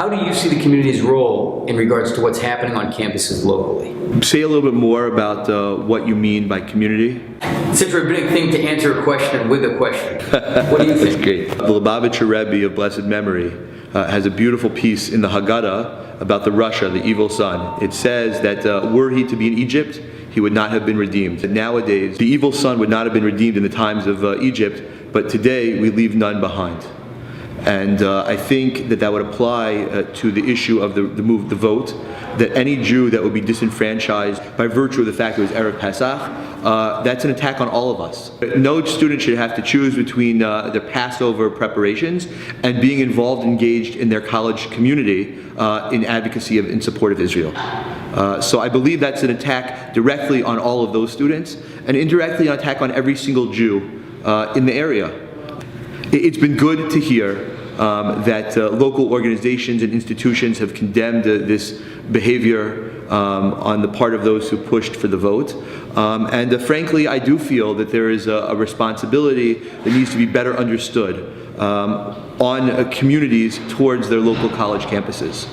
How do you see the community's role in regards to what's happening on campuses locally? Say a little bit more about what you mean by community. It's such a big thing to answer a question with a question. What do you think? That's great. The Lubavitcher Rebbe of blessed memory has a beautiful piece in the Haggadah about the Rasha, the evil son. It says that were he to be in Egypt, he would not have been redeemed. And nowadays, the evil son would not have been redeemed in the times of Egypt, but today we leave none behind. And I think that would apply to the issue of the vote, that any Jew that would be disenfranchised by virtue of the fact it was Erev Pesach, that's an attack on all of us. No student should have to choose between their Passover preparations and being involved, engaged in their college community in advocacy in support of Israel. So I believe that's an attack directly on all of those students, and indirectly an attack on every single Jew in the area. It's been good to hear that local organizations and institutions have condemned this behavior on the part of those who pushed for the vote. And frankly, I do feel that there is a responsibility that needs to be better understood on communities towards their local college campuses.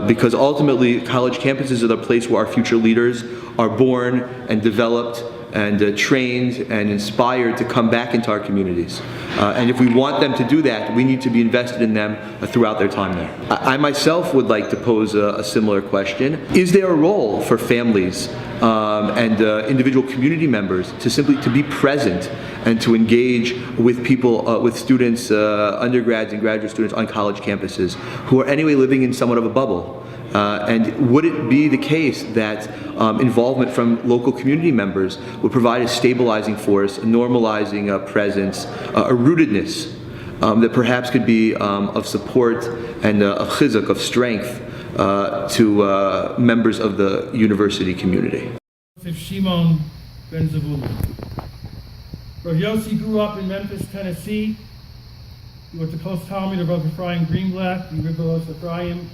Because ultimately, college campuses are the place where our future leaders are born and developed and trained and inspired to come back into our communities. And if we want them to do that, we need to be invested in them throughout their time there. I myself would like to pose a similar question. Is there a role for families and individual community members to simply be present and to engage with people, with students, undergrads and graduate students on college campuses who are anyway living in somewhat of a bubble? And would it be the case that involvement from local community members would provide a stabilizing force, a normalizing presence, a rootedness that perhaps could be of support and of chizuk, of strength to members of the university community? Shimon ben Zavulun. Rabbi Yosi grew up in Memphis, Tennessee. He went to close Talmud of Rabbi Ephraim Greenblatt, the Rebbe Ephraim,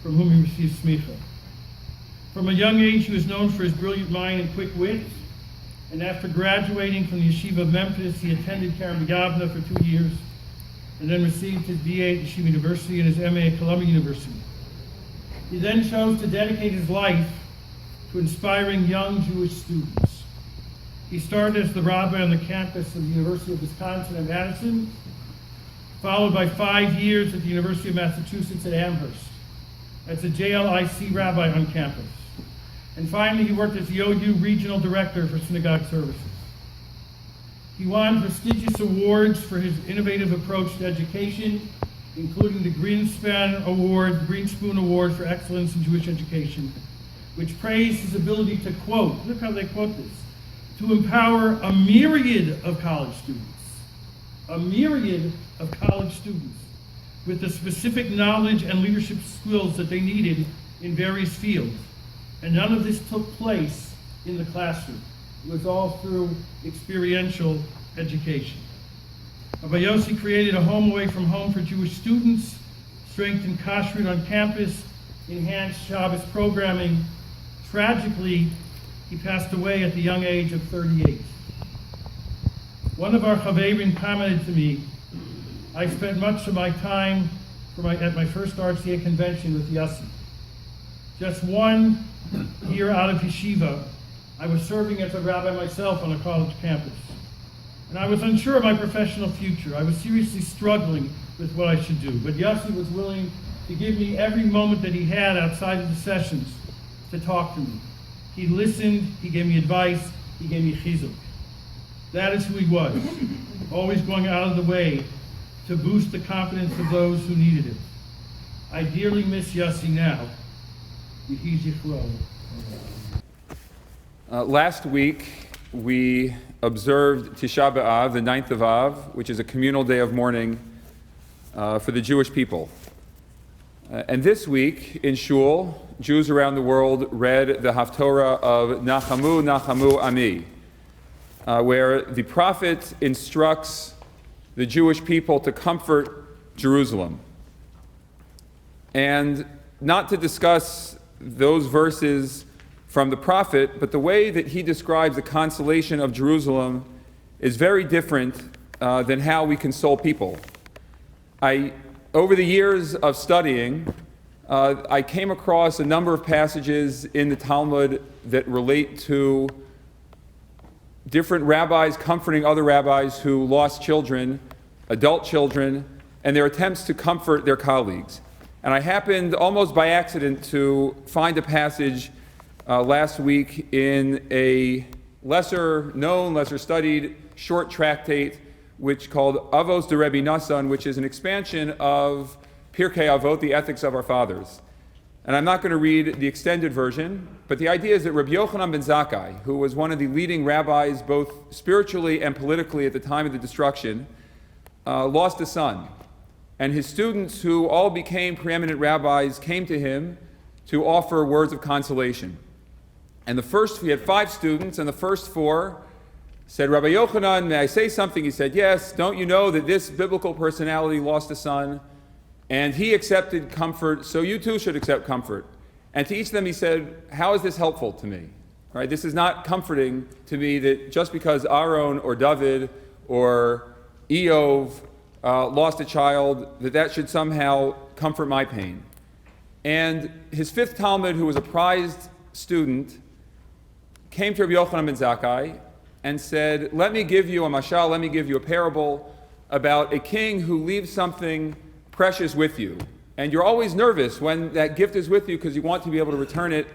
from whom he received smicha. From a young age, he was known for his brilliant mind and quick wit, and after graduating from the Yeshiva of Memphis, he attended Karen Yavna for 2 years, and then received his BA at Yeshiva University and his MA at Columbia University. He then chose to dedicate his life to inspiring young Jewish students. He started as the rabbi on the campus of the University of Wisconsin at Madison, followed by 5 years at the University of Massachusetts at Amherst as a JLIC rabbi on campus. And finally, he worked as the OU Regional Director for Synagogue Services. He won prestigious awards for his innovative approach to education, including the Greenspan Award for Excellence in Jewish Education, which praised his ability to quote, look how they quote this, to empower a myriad of college students with the specific knowledge and leadership skills that they needed in various fields. And none of this took place in the classroom. It was all through experiential education. Rabbi Yosi created a home away from home for Jewish students, strengthened kashrut on campus, enhanced Shabbos programming. Tragically, he passed away at the young age of 38. One of our chaverim commented to me, I spent much of my time at my first RCA convention with Yossi. Just 1 year out of yeshiva, I was serving as a rabbi myself on a college campus. And I was unsure of my professional future. I was seriously struggling with what I should do. But Yossi was willing to give me every moment that he had outside of the sessions to talk to me. He listened, he gave me advice, he gave me chizuk. That is who he was, always going out of the way to boost the confidence of those who needed it. I dearly miss Yossi now. Yehi zichro. Last week, we observed Tisha B'Av, the 9th of Av, which is a communal day of mourning for the Jewish people. And this week, in Shul, Jews around the world read the Haftorah of Nachamu, Nachamu Ami, where the prophet instructs the Jewish people to comfort Jerusalem. And not to discuss those verses from the prophet, but the way that he describes the consolation of Jerusalem is very different than how we console people. I over the years of studying, I came across a number of passages in the Talmud that relate to different rabbis comforting other rabbis who lost children, adult children, and their attempts to comfort their colleagues. And I happened almost by accident to find a passage last week in a lesser known, lesser studied short tractate which called Avos de Rebbe Nassan, which is an expansion of Pirkei Avot, the Ethics of Our Fathers. And I'm not going to read the extended version, but the idea is that Rabbi Yochanan ben Zakkai, who was one of the leading rabbis both spiritually and politically at the time of the destruction, lost a son. And his students, who all became preeminent rabbis, came to him to offer words of consolation. And he had 5 students, and the first 4 said, Rabbi Yochanan, may I say something? He said, yes. Don't you know that this biblical personality lost a son? And he accepted comfort, so you too should accept comfort. And to each of them he said, how is this helpful to me? Right? This is not comforting to me that just because Aaron or David or Eov lost a child, that should somehow comfort my pain. And his 5th Talmud, who was a prized student, came to Rabbi Yochanan ben Zakkai and said, let me give you a mashal, let me give you a parable about a king who leaves something precious with you. And you're always nervous when that gift is with you because you want to be able to return it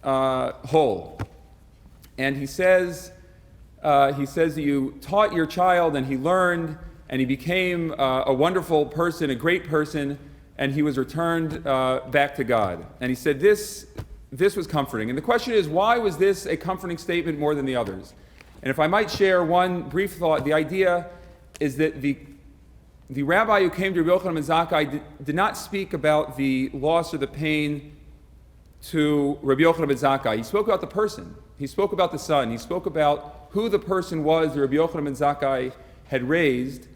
whole. And he says that you taught your child and he learned and he became a wonderful person, a great person, and he was returned back to God. And he said this was comforting. And the question is, why was this a comforting statement more than the others? And if I might share one brief thought, the idea is that the rabbi who came to Rabbi Yochanan ben Zakkai did not speak about the loss or the pain to Rabbi Yochanan ben Zakkai. He spoke about the person. He spoke about the son. He spoke about who the person was that Rabbi Yochanan ben Zakkai had raised,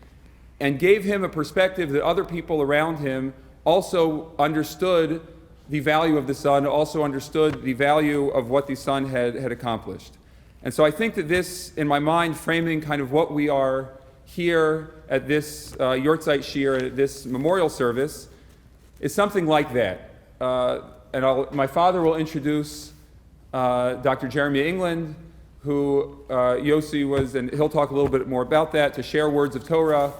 and gave him a perspective that other people around him also understood the value of the son, also understood the value of what the son had accomplished. And so I think that this, in my mind, framing kind of what we are here at this Yahrzeit Shiur, at this memorial service, is something like that. My father will introduce Dr. Jeremy England, who Yosi was, and he'll talk a little bit more about that, to share words of Torah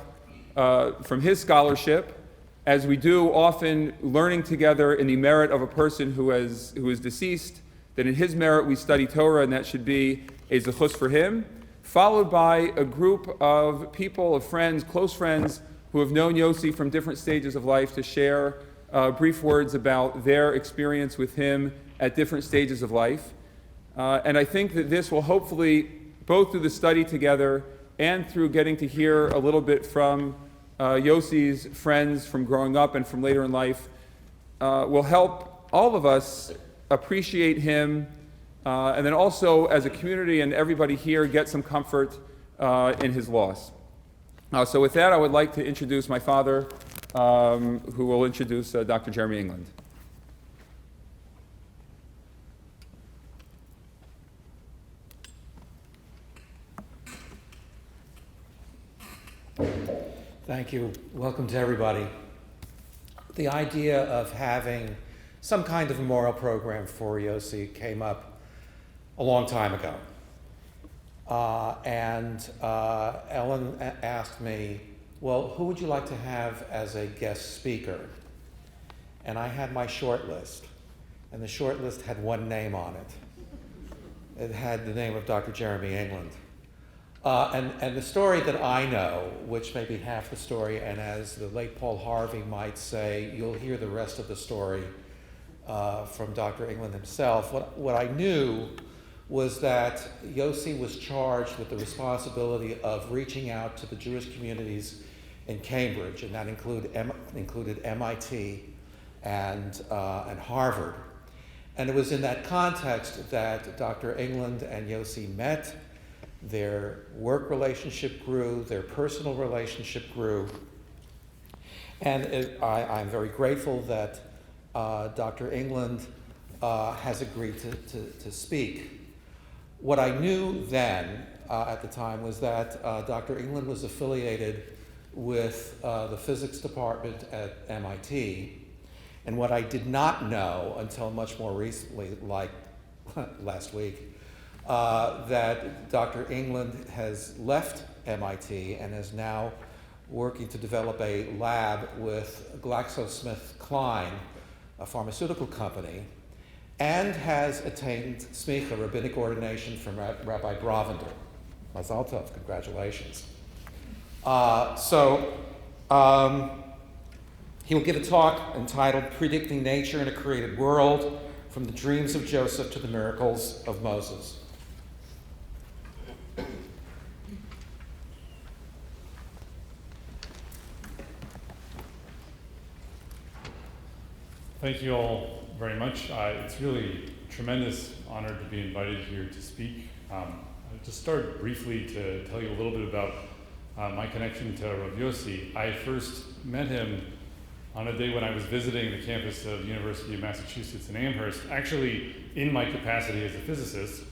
from his scholarship, as we do often learning together in the merit of a person who is deceased, that in his merit we study Torah, and that should be a zechus for him, followed by a group of people, of friends, close friends, who have known Yosi from different stages of life, to share brief words about their experience with him at different stages of life. And I think that this will hopefully, both through the study together and through getting to hear a little bit from Yosi's friends from growing up and from later in life, will help all of us appreciate him, and then also as a community and everybody here get some comfort in his loss. So with that, I would like to introduce my father, who will introduce Dr. Jeremy England. Thank you. Welcome to everybody. The idea of having some kind of memorial program for Yosi came up a long time ago. Ellen asked me, well, who would you like to have as a guest speaker? And I had my short list. And the short list had one name on it. It had the name of Dr. Jeremy England. And the story that I know, which may be half the story, and as the late Paul Harvey might say, you'll hear the rest of the story from Dr. England himself. What I knew was that Yosi was charged with the responsibility of reaching out to the Jewish communities in Cambridge, and that included MIT and Harvard. And it was in that context that Dr. England and Yosi met. Their work relationship grew, their personal relationship grew. And I'm very grateful that Dr. England has agreed to speak. What I knew then, at the time, was that Dr. England was affiliated with the physics department at MIT. And what I did not know until much more recently, like last week, that Dr. England has left MIT and is now working to develop a lab with GlaxoSmithKline, a pharmaceutical company, and has attained smicha, rabbinic ordination from Rabbi Brovender. Mazal tov, congratulations. He will give a talk entitled Predicting Nature in a Created World, From the Dreams of Joseph to the Miracles of Moses. Thank you all very much. It's really a tremendous honor to be invited here to speak. I'll just start briefly to tell you a little bit about my connection to Rabbi Yosi. I first met him on a day when I was visiting the campus of the University of Massachusetts in Amherst, actually in my capacity as a physicist.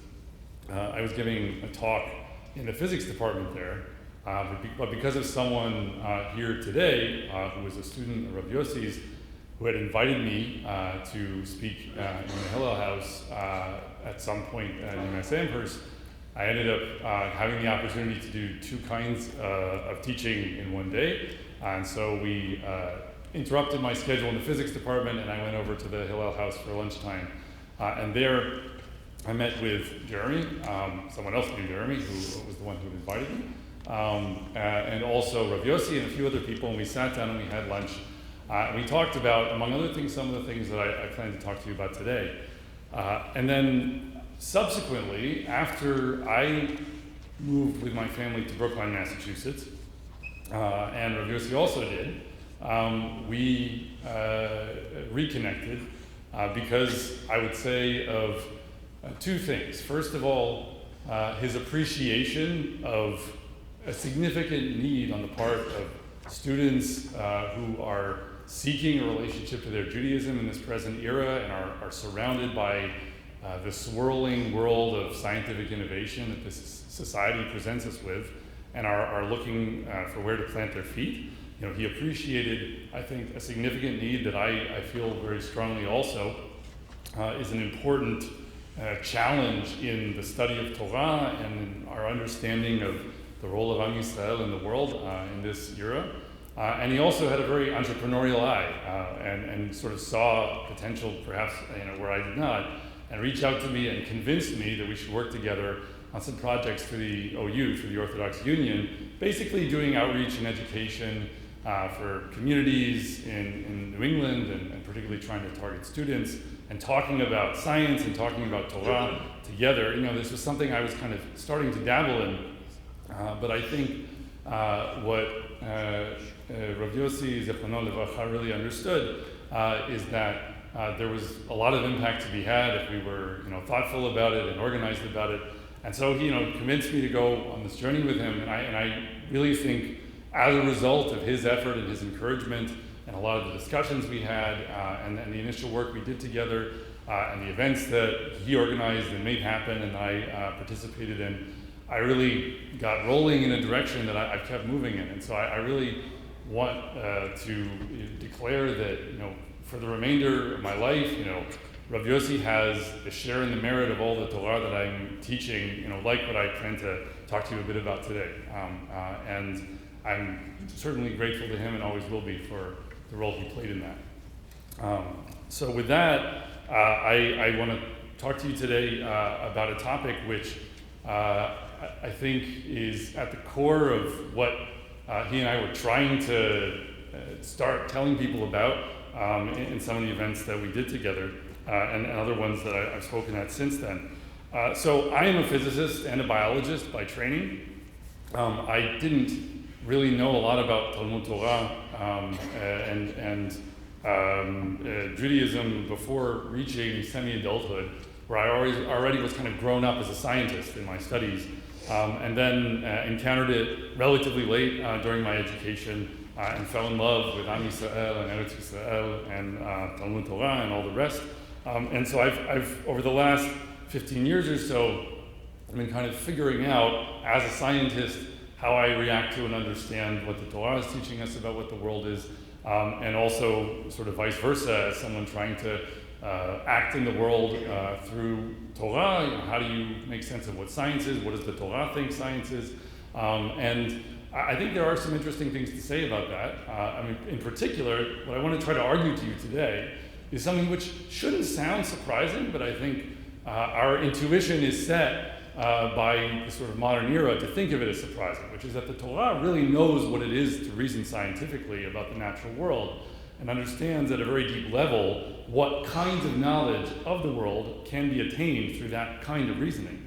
I was giving a talk in the physics department there, but because of someone here today who was a student of Rabbi Yosi's, who had invited me to speak in the Hillel House at some point at UMass Amherst, I ended up having the opportunity to do two kinds of teaching in one day. And so we interrupted my schedule in the physics department, and I went over to the Hillel House for lunchtime. And there I met with Jeremy, someone else named Jeremy, who was the one who invited me, and also Rabbi Yosi and a few other people, and we sat down and we had lunch. We talked about, among other things, some of the things that I plan to talk to you about today. And then subsequently, after I moved with my family to Brookline, Massachusetts, and Rabbi Yosi also did, we reconnected because I would say of two things. First of all, his appreciation of a significant need on the part of students who are seeking a relationship to their Judaism in this present era and are surrounded by the swirling world of scientific innovation that this society presents us with, and are looking for where to plant their feet. You know, he appreciated, I think, a significant need that I feel very strongly also is an important challenge in the study of Torah and in our understanding of the role of Am Yisrael in the world in this era. And he also had a very entrepreneurial eye and sort of saw potential, perhaps, where I did not, and reached out to me and convinced me that we should work together on some projects through the OU, through the Orthodox Union, basically doing outreach and education for communities in New England, and particularly trying to target students, and talking about science and talking about Torah together. You know, this was something I was kind of starting to dabble in, but I think what Rav Yosi Zichrono Livracha really understood is that there was a lot of impact to be had if we were, thoughtful about it and organized about it. And so he, convinced me to go on this journey with him. And I really think, as a result of his effort and his encouragement, and a lot of the discussions we had, and the initial work we did together, and the events that he organized and made happen, and I participated in, I really got rolling in a direction that I've kept moving in. And so I really want to declare that, for the remainder of my life, Rav Yosi has a share in the merit of all the Torah that I'm teaching, like what I plan to talk to you a bit about today. And I'm certainly grateful to him and always will be for the role he played in that. So with that, I want to talk to you today about a topic which I think is at the core of what he and I were trying to start telling people about in some of the events that we did together, and other ones that I've spoken at since then. So I am a physicist and a biologist by training. I didn't really know a lot about Talmud Torah and Judaism before reaching semi-adulthood, where I already was kind of grown up as a scientist in my studies, and then encountered it relatively late during my education, and fell in love with Am Yisrael and Eretz Yisrael and Talmud Torah and all the rest. And so I've over the last 15 years or so, I've been kind of figuring out, as a scientist, how I react to and understand what the Torah is teaching us about what the world is, and also sort of vice versa, as someone trying to act in the world through Torah. You know, how do you make sense of what science is? What does the Torah think science is? And I think there are some interesting things to say about that. I mean, in particular, what I want to try to argue to you today is something which shouldn't sound surprising, but I think our intuition is set by the sort of modern era to think of it as surprising, which is that the Torah really knows what it is to reason scientifically about the natural world and understands at a very deep level what kinds of knowledge of the world can be attained through that kind of reasoning.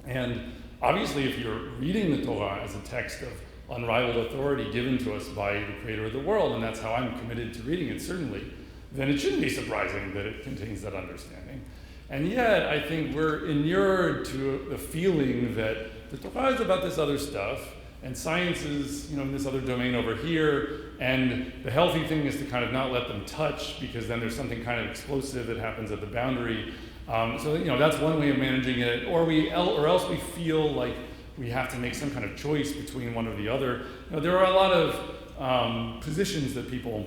And obviously, if you're reading the Torah as a text of unrivaled authority given to us by the creator of the world, and that's how I'm committed to reading it, certainly, then it shouldn't be surprising that it contains that understanding. And yet, I think we're inured to the feeling that the Torah is about this other stuff, and science is, in this other domain over here, and the healthy thing is to kind of not let them touch, because then there's something kind of explosive that happens at the boundary. So that's one way of managing it, or else we feel like we have to make some kind of choice between one or the other. There are a lot of positions that people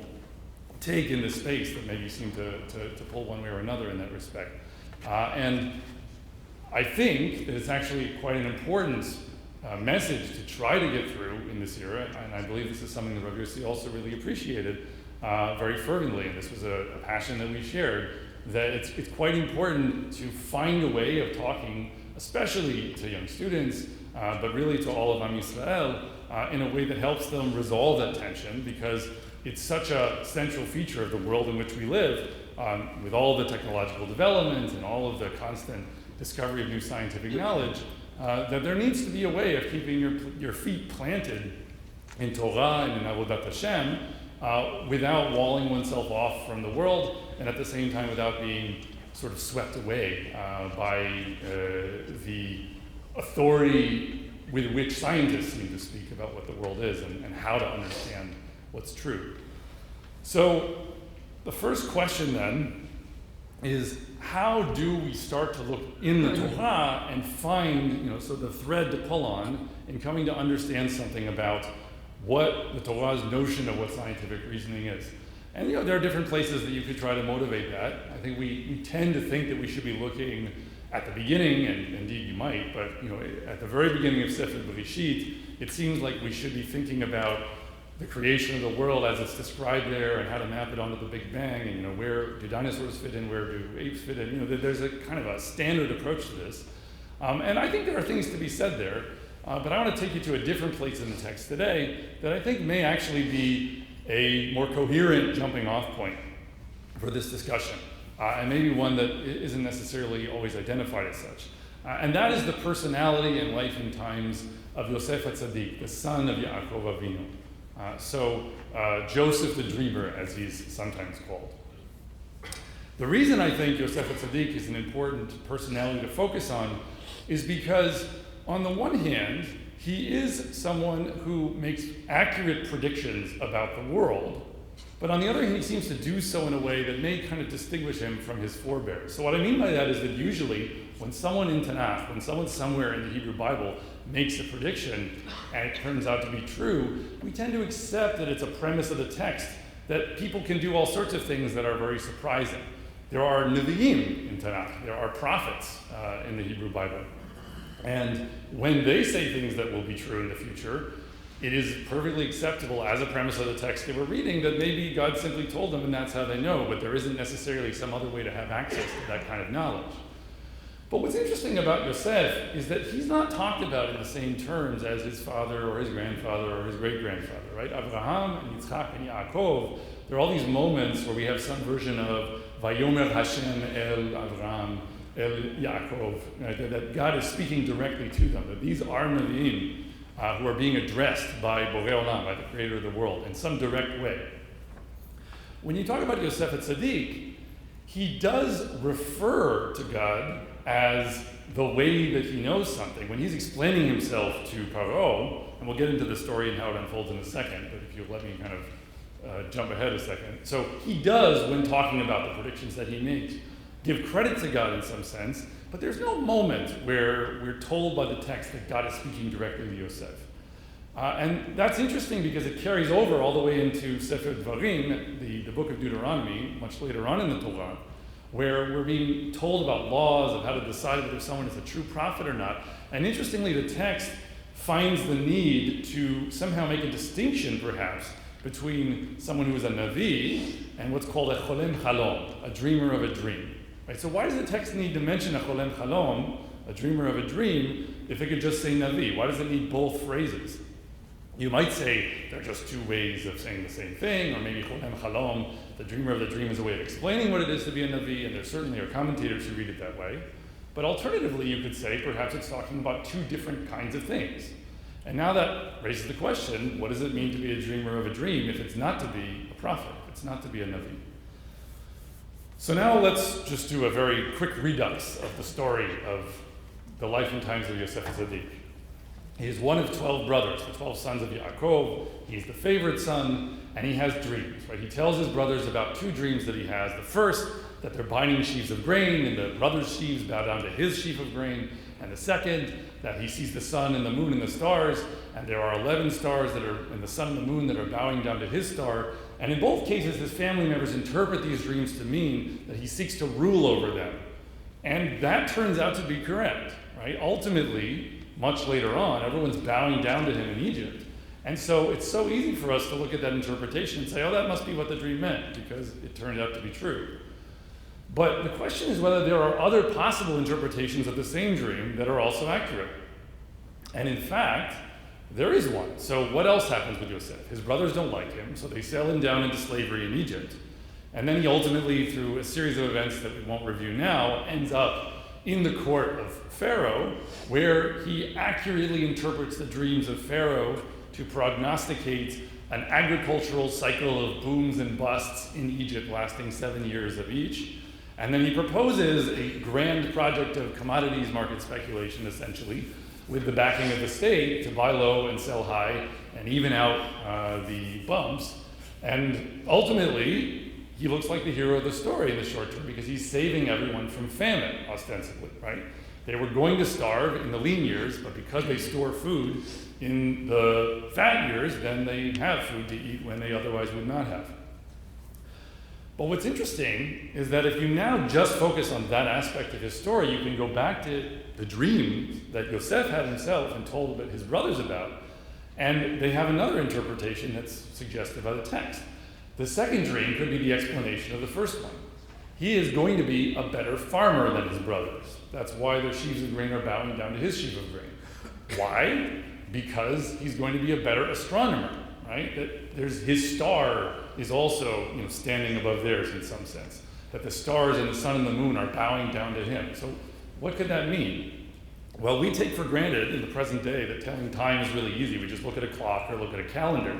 take in this space that maybe seem to pull one way or another in that respect. And I think that it's actually quite an important message to try to get through in this era, and I believe this is something that Rabbi Yosi also really appreciated very fervently, and this was a passion that we shared, that it's quite important to find a way of talking, especially to young students, but really to all of Am Yisrael, in a way that helps them resolve that tension, because it's such a central feature of the world in which we live, with all the technological development and all of the constant discovery of new scientific knowledge, that there needs to be a way of keeping your feet planted in Torah and in Avodat Hashem, without walling oneself off from the world, and at the same time without being sort of swept away by the authority with which scientists seem to speak about what the world is and how to understand what's true. So the first question then is, how do we start to look in the Torah and find, sort of the thread to pull on in coming to understand something about what the Torah's notion of what scientific reasoning is? And there are different places that you could try to motivate that. I think we tend to think that we should be looking at the beginning, and indeed you might, but at the very beginning of Sefer Bereshit, it seems like we should be thinking about the creation of the world as it's described there, and how to map it onto the Big Bang, and where do dinosaurs fit in, where do apes fit in. There's a kind of a standard approach to this, and I think there are things to be said there. But I want to take you to a different place in the text today that I think may actually be a more coherent jumping off point for this discussion, and maybe one that isn't necessarily always identified as such. And that is the personality and life and times of Yosef HaTzadik, the son of Yaakov Avinu. Joseph the Dreamer, as he's sometimes called. The reason I think Yosef HaTzadik is an important personality to focus on is because, on the one hand, he is someone who makes accurate predictions about the world, but on the other hand, he seems to do so in a way that may kind of distinguish him from his forebears. So what I mean by that is that usually, when someone in Tanakh, when someone somewhere in the Hebrew Bible makes a prediction and it turns out to be true, we tend to accept that it's a premise of the text that people can do all sorts of things that are very surprising. There are Nevi'im in Tanakh, there are prophets in the Hebrew Bible. And when they say things that will be true in the future, it is perfectly acceptable as a premise of the text they were reading that maybe God simply told them and that's how they know, but there isn't necessarily some other way to have access to that kind of knowledge. But what's interesting about Yosef is that he's not talked about in the same terms as his father or his grandfather or his great-grandfather, right? Abraham and Yitzchak and Yaakov, there are all these moments where we have some version of Vayomer Hashem el Abraham el Yaakov, right? That God is speaking directly to them, that these are Nevi'im who are being addressed by Borei Olam, by the creator of the world, in some direct way. When you talk about Yosef HaTzadik, he does refer to God as the way that he knows something. When he's explaining himself to Paro, and we'll get into the story and how it unfolds in a second, but if you'll let me kind of jump ahead a second. So he does, when talking about the predictions that he makes, give credit to God in some sense, but there's no moment where we're told by the text that God is speaking directly to Yosef. And that's interesting because it carries over all the way into Sefer Dvarim, the book of Deuteronomy, much later on in the Torah, where we're being told about laws of how to decide whether someone is a true prophet or not. And interestingly, the text finds the need to somehow make a distinction, perhaps, between someone who is a Navi and what's called a Cholem Chalom, a dreamer of a dream. Right? So why does the text need to mention a Cholem Chalom, a dreamer of a dream, if it could just say Navi? Why does it need both phrases? You might say they're just two ways of saying the same thing, or maybe Cholem Chalom, the dreamer of the dream, is a way of explaining what it is to be a Navi, and there certainly are commentators who read it that way. But alternatively, you could say perhaps it's talking about two different kinds of things. And now that raises the question, what does it mean to be a dreamer of a dream if it's not to be a prophet, if it's not to be a Navi? So now let's just do a very quick redux of the story of the life and times of Yosef Tzaddik. He is one of 12 brothers, the 12 sons of Yaakov. He's the favorite son, and he has dreams. Right? He tells his brothers about two dreams that he has. The first, that they're binding sheaves of grain, and the brothers' sheaves bow down to his sheaf of grain. And the second, that he sees the sun and the moon and the stars, and there are 11 stars that are, and the sun and the moon that are bowing down to his star. And in both cases, his family members interpret these dreams to mean that he seeks to rule over them. And that turns out to be correct, right? Ultimately, much later on, everyone's bowing down to him in Egypt. And so it's so easy for us to look at that interpretation and say, oh, that must be what the dream meant, because it turned out to be true. But the question is whether there are other possible interpretations of the same dream that are also accurate. And in fact, there is one. So what else happens with Yosef? His brothers don't like him, so they sell him down into slavery in Egypt. And then he ultimately, through a series of events that we won't review now, ends up in the court of Pharaoh, where he accurately interprets the dreams of Pharaoh to prognosticate an agricultural cycle of booms and busts in Egypt lasting 7 years of each. And then he proposes a grand project of commodities market speculation, essentially, with the backing of the state to buy low and sell high and even out the bumps. And ultimately, he looks like the hero of the story in the short term because he's saving everyone from famine, ostensibly, right? They were going to starve in the lean years, but because they store food in the fat years, then they have food to eat when they otherwise would not have. But what's interesting is that if you now just focus on that aspect of his story, you can go back to the dreams that Yosef had himself and told his brothers about, and they have another interpretation that's suggested by the text. The second dream could be the explanation of the first one. He is going to be a better farmer than his brothers. That's why their sheaves of grain are bowing down to his sheaf of grain. Why? Because he's going to be a better astronomer, right? That his star is also, standing above theirs in some sense. That the stars and the sun and the moon are bowing down to him. So what could that mean? Well, we take for granted in the present day that telling time is really easy. We just look at a clock or look at a calendar.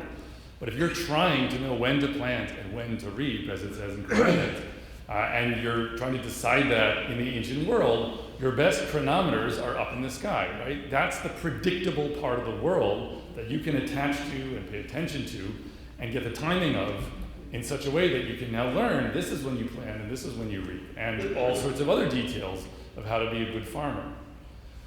But if you're trying to know when to plant and when to reap, as it says in Emeth, and you're trying to decide that in the ancient world, your best chronometers are up in the sky, right? That's the predictable part of the world that you can attach to and pay attention to and get the timing of in such a way that you can now learn this is when you plant and this is when you reap, and all sorts of other details of how to be a good farmer.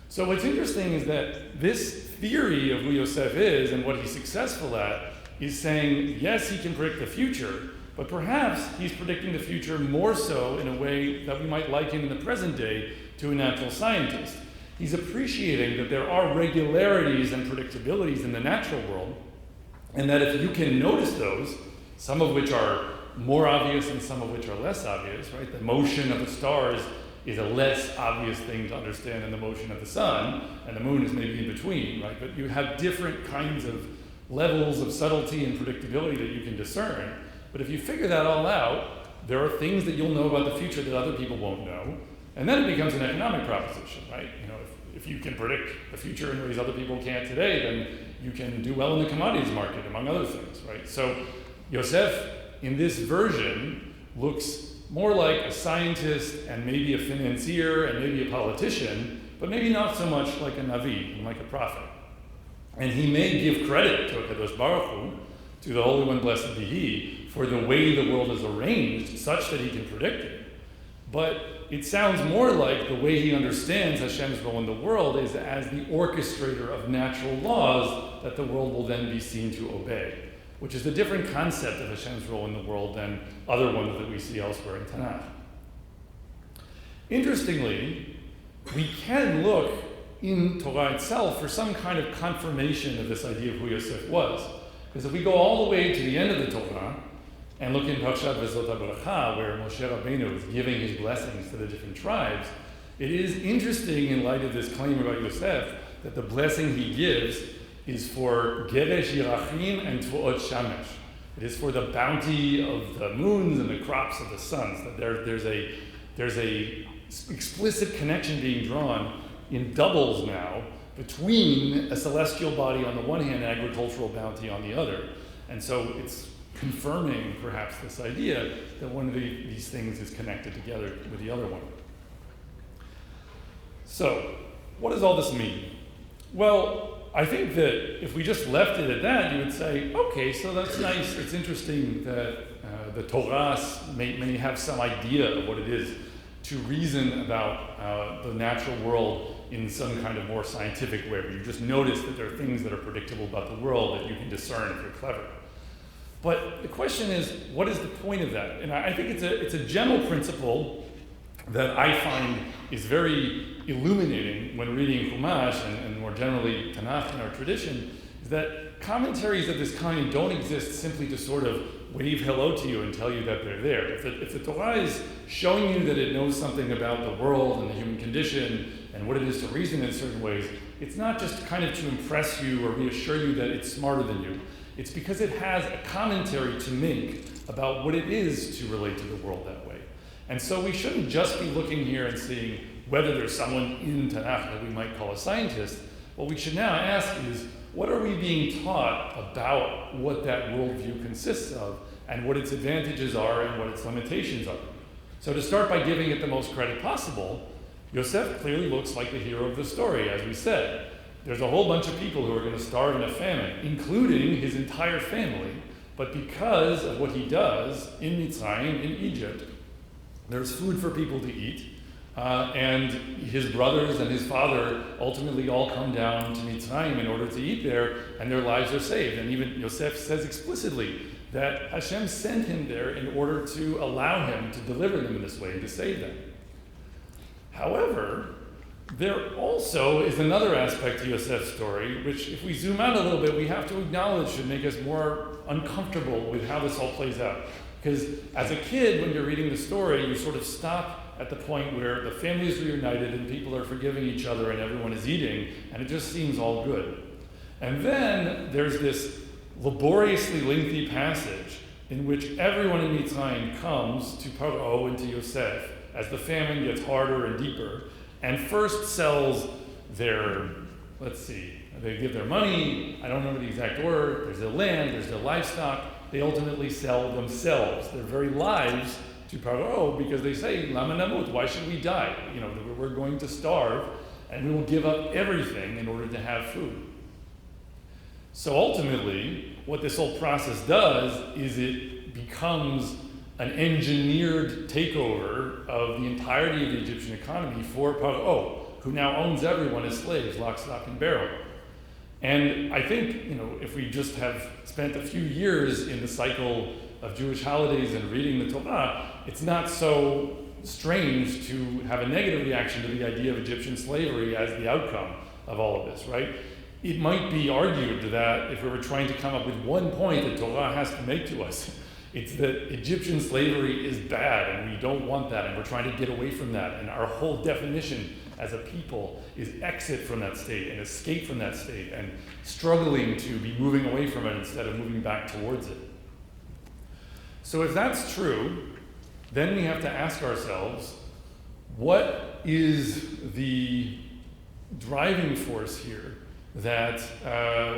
So what's interesting is that this theory of who Yosef is and what he's successful at is saying, yes, he can predict the future, but perhaps he's predicting the future more so in a way that we might liken in the present day to a natural scientist. He's appreciating that there are regularities and predictabilities in the natural world, and that if you can notice those, some of which are more obvious and some of which are less obvious, right? The motion of the stars is a less obvious thing to understand than the motion of the sun, and the moon is maybe in between, right? But you have different kinds of levels of subtlety and predictability that you can discern. But if you figure that all out, there are things that you'll know about the future that other people won't know. And then it becomes an economic proposition, right? If you can predict the future in ways other people can't today, then you can do well in the commodities market, among other things, right? So Yosef, in this version, looks more like a scientist and maybe a financier and maybe a politician, but maybe not so much like a Navi and like a prophet. And he may give credit to Kadosh Baruch Hu, to the Holy One, blessed be He, for the way the world is arranged such that he can predict it. But it sounds more like the way he understands Hashem's role in the world is as the orchestrator of natural laws that the world will then be seen to obey, which is a different concept of Hashem's role in the world than other ones that we see elsewhere in Tanakh. Interestingly, we can look in Torah itself for some kind of confirmation of this idea of who Yosef was. Because if we go all the way to the end of the Torah and look in Parshat Vezot HaBracha, where Moshe Rabbeinu is giving his blessings to the different tribes, it is interesting in light of this claim about Yosef that the blessing he gives is for Geresh Yirachim and Tvuot Shamesh. It is for the bounty of the moons and the crops of the suns. That there's a explicit connection being drawn in doubles now between a celestial body on the one hand and agricultural bounty on the other. And so it's confirming perhaps this idea that one of these things is connected together with the other one. So, what does all this mean? Well, I think that if we just left it at that, you would say, okay, so that's nice. It's interesting that the Torah may have some idea of what it is to reason about the natural world in some kind of more scientific way, where you just notice that there are things that are predictable about the world that you can discern if you're clever. But the question is, what is the point of that? And I think it's a general principle that I find is very illuminating when reading Chumash and more generally Tanakh in our tradition, is that commentaries of this kind don't exist simply to sort of wave hello to you and tell you that they're there. If the Torah is showing you that it knows something about the world and the human condition and what it is to reason in certain ways, it's not just kind of to impress you or reassure you that it's smarter than you. It's because it has a commentary to make about what it is to relate to the world that way. And so we shouldn't just be looking here and seeing whether there's someone in Tanakh that we might call a scientist. What we should now ask is, what are we being taught about what that worldview consists of and what its advantages are and what its limitations are? So to start by giving it the most credit possible, Yosef clearly looks like the hero of the story, as we said. There's a whole bunch of people who are going to starve in a famine, including his entire family, but because of what he does in Mitzrayim, in Egypt, there's food for people to eat, and his brothers and his father ultimately all come down to Mitzrayim in order to eat there, and their lives are saved. And even Yosef says explicitly that Hashem sent him there in order to allow him to deliver them in this way and to save them. However, there also is another aspect to Yosef's story, which if we zoom out a little bit, we have to acknowledge should make us more uncomfortable with how this all plays out. Because as a kid, when you're reading the story, you sort of stop at the point where the family is reunited and people are forgiving each other and everyone is eating, and it just seems all good. And then there's this laboriously lengthy passage in which everyone in Mitzrayim comes to Paro and to Yosef as the famine gets harder and deeper, and first sells their, they give their money, I don't remember the exact order, there's their land, there's their livestock, they ultimately sell themselves, their very lives, to Paro, because they say, Lama namut, why should we die? You know, we're going to starve, and we will give up everything in order to have food. So ultimately, what this whole process does is it becomes an engineered takeover of the entirety of the Egyptian economy for Paro, who now owns everyone as slaves, lock, stock, and barrel. And I think, you know, if we just have spent a few years in the cycle of Jewish holidays and reading the Torah, it's not so strange to have a negative reaction to the idea of Egyptian slavery as the outcome of all of this, right? It might be argued that if we were trying to come up with one point that Torah has to make to us, it's that Egyptian slavery is bad and we don't want that and we're trying to get away from that, and our whole definition as a people is exit from that state and escape from that state and struggling to be moving away from it instead of moving back towards it. So if that's true, then we have to ask ourselves, what is the driving force here that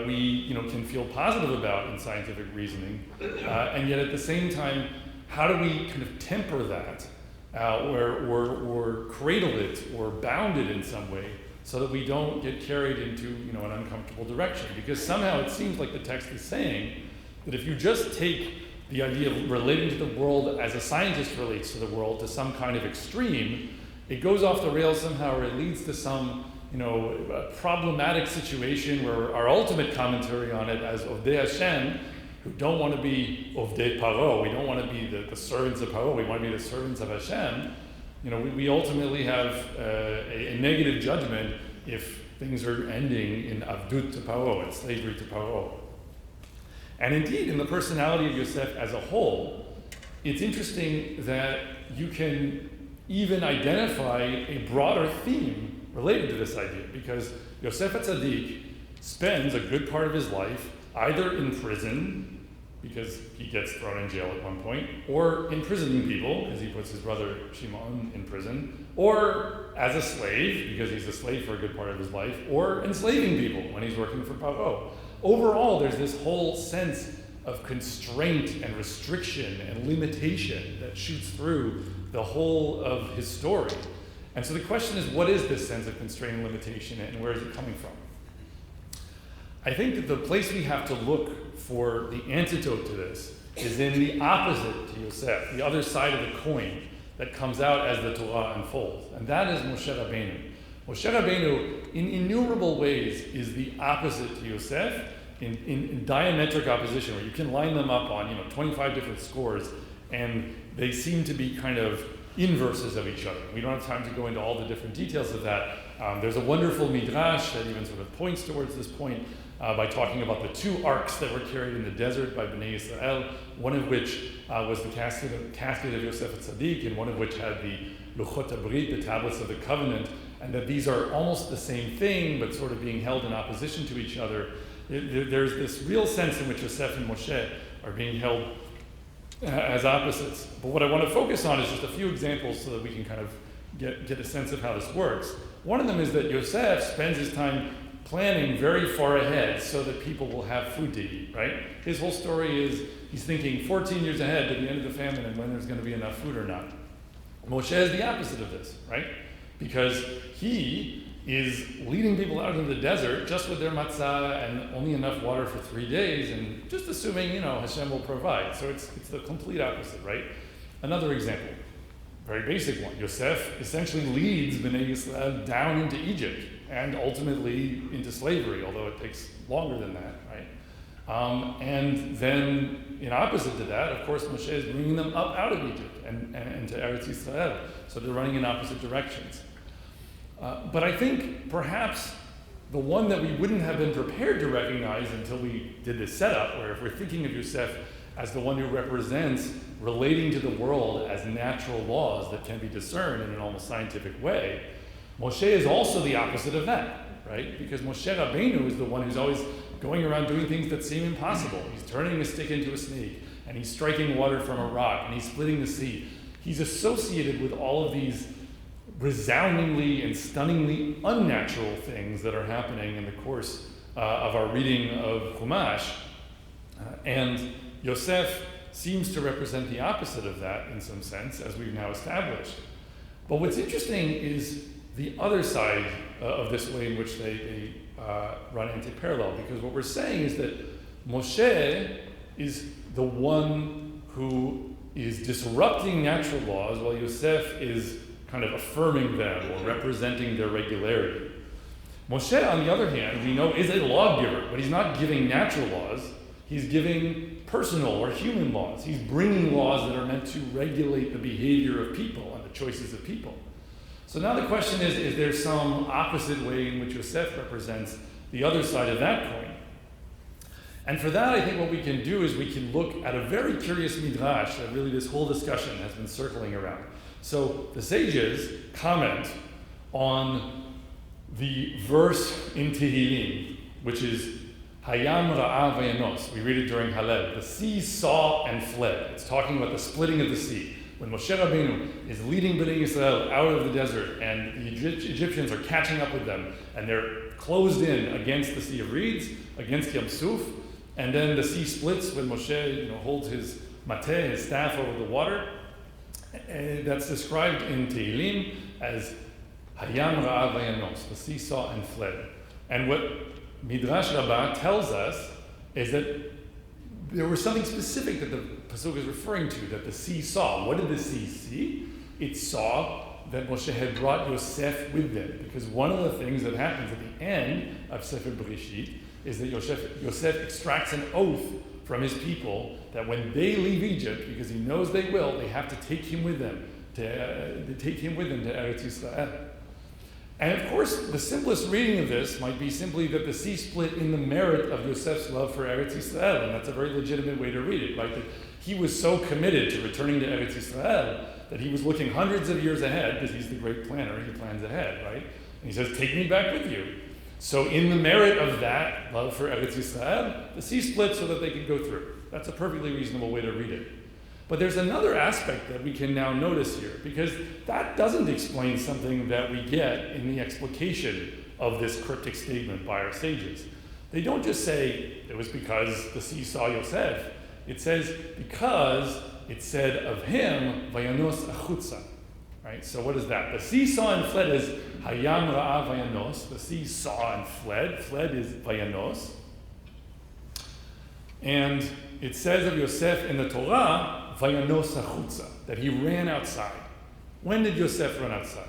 we can feel positive about in scientific reasoning, and yet at the same time, how do we kind of temper that or cradle it or bound it in some way so that we don't get carried into an uncomfortable direction? Because somehow it seems like the text is saying that if you just take the idea of relating to the world as a scientist relates to the world to some kind of extreme, it goes off the rails somehow, or it leads to some, problematic situation where our ultimate commentary on it as Ovdei Hashem, who don't want to be Ovdei Paro, we don't want to be the servants of Paro, we want to be the servants of Hashem, we ultimately have a negative judgment if things are ending in Avdut to Paro, in slavery to Paro. And indeed, in the personality of Yosef as a whole, it's interesting that you can even identify a broader theme related to this idea, because Yosef HaTzadik spends a good part of his life either in prison, because he gets thrown in jail at one point, or imprisoning people, because he puts his brother Shimon in prison, or as a slave, because he's a slave for a good part of his life, or enslaving people when he's working for Paro. Overall, there's this whole sense of constraint and restriction and limitation that shoots through the whole of his story. And so the question is, what is this sense of constraint and limitation, and where is it coming from? I think that the place we have to look for the antidote to this is in the opposite to Yosef, the other side of the coin that comes out as the Torah unfolds. And that is Moshe Rabbeinu. Moshe Rabbeinu, in innumerable ways, is the opposite to Yosef, in diametric opposition, where you can line them up on 25 different scores, and they seem to be kind of inverses of each other. We don't have time to go into all the different details of that. There's a wonderful midrash that even sort of points towards this point by talking about the two arks that were carried in the desert by Bnei Israel, one of which was the casket of Yosef HaTzadik, and one of which had the Luchot HaBrit, the tablets of the covenant, and that these are almost the same thing, but sort of being held in opposition to each other. There's this real sense in which Yosef and Moshe are being held as opposites. But what I want to focus on is just a few examples so that we can kind of get a sense of how this works. One of them is that Yosef spends his time planning very far ahead so that people will have food to eat, right? His whole story is he's thinking 14 years ahead to the end of the famine and when there's going to be enough food or not. Moshe is the opposite of this, right? Because he is leading people out into the desert just with their matzah and only enough water for 3 days, and just assuming, Hashem will provide. So it's the complete opposite, right? Another example, very basic one. Yosef essentially leads Bnei Yisrael down into Egypt and ultimately into slavery, although it takes longer than that, right? And then, in opposite to that, of course, Moshe is bringing them up out of Egypt and to Eretz Yisrael. So they're running in opposite directions. But I think perhaps the one that we wouldn't have been prepared to recognize until we did this setup, where if we're thinking of Yosef as the one who represents relating to the world as natural laws that can be discerned in an almost scientific way, Moshe is also the opposite of that, right? Because Moshe Rabbeinu is the one who's always going around doing things that seem impossible. He's turning a stick into a snake, and he's striking water from a rock, and he's splitting the sea. He's associated with all of these resoundingly and stunningly unnatural things that are happening in the course of our reading of Chumash. And Yosef seems to represent the opposite of that in some sense, as we've now established. But what's interesting is the other side of this way in which they run anti-parallel, because what we're saying is that Moshe is the one who is disrupting natural laws, while Yosef is kind of affirming them or representing their regularity. Moshe, on the other hand, we know is a lawgiver, but he's not giving natural laws. He's giving personal or human laws. He's bringing laws that are meant to regulate the behavior of people and the choices of people. So now the question is there some opposite way in which Yosef represents the other side of that coin? And for that, I think what we can do is we can look at a very curious midrash that really this whole discussion has been circling around. So the sages comment on the verse in Tehillim, which is Hayam Ra'a Vayanos. We read it during Hallel. The sea saw and fled. It's talking about the splitting of the sea. When Moshe Rabbeinu is leading Bnei Yisrael out of the desert and the Egyptians are catching up with them and they're closed in against the Sea of Reeds, against Yam Suf, and then the sea splits when Moshe holds his mateh, his staff, over the water. That's described in Tehillim as Hayam Ra'a Vayanos. The sea saw and fled. And what Midrash Rabbah tells us is that there was something specific that the Pasuk is referring to, that the sea saw. What did the sea see? It saw that Moshe had brought Yosef with them, because one of the things that happens at the end of Sefer Bereshit is that Yosef extracts an oath from his people that when they leave Egypt, because he knows they will, they have to take him with them to Eretz Yisrael. And of course, the simplest reading of this might be simply that the sea split in the merit of Yosef's love for Eretz Yisrael, and that's a very legitimate way to read it, right? That he was so committed to returning to Eretz Yisrael that he was looking hundreds of years ahead, because he's the great planner, he plans ahead, right? And he says, take me back with you. So in the merit of that love for Eretz Yisrael, the sea split so that they could go through. That's a perfectly reasonable way to read it. But there's another aspect that we can now notice here, because that doesn't explain something that we get in the explication of this cryptic statement by our sages. They don't just say it was because the sea saw Yosef. It says because it said of him, Vayanos achutza. Right? So what is that? The sea saw and fled is Hayam ra'a Vayanos. The sea saw and fled. Fled is Vayanos. And it says of Yosef in the Torah, Vayanos achutza, that he ran outside. When did Yosef run outside?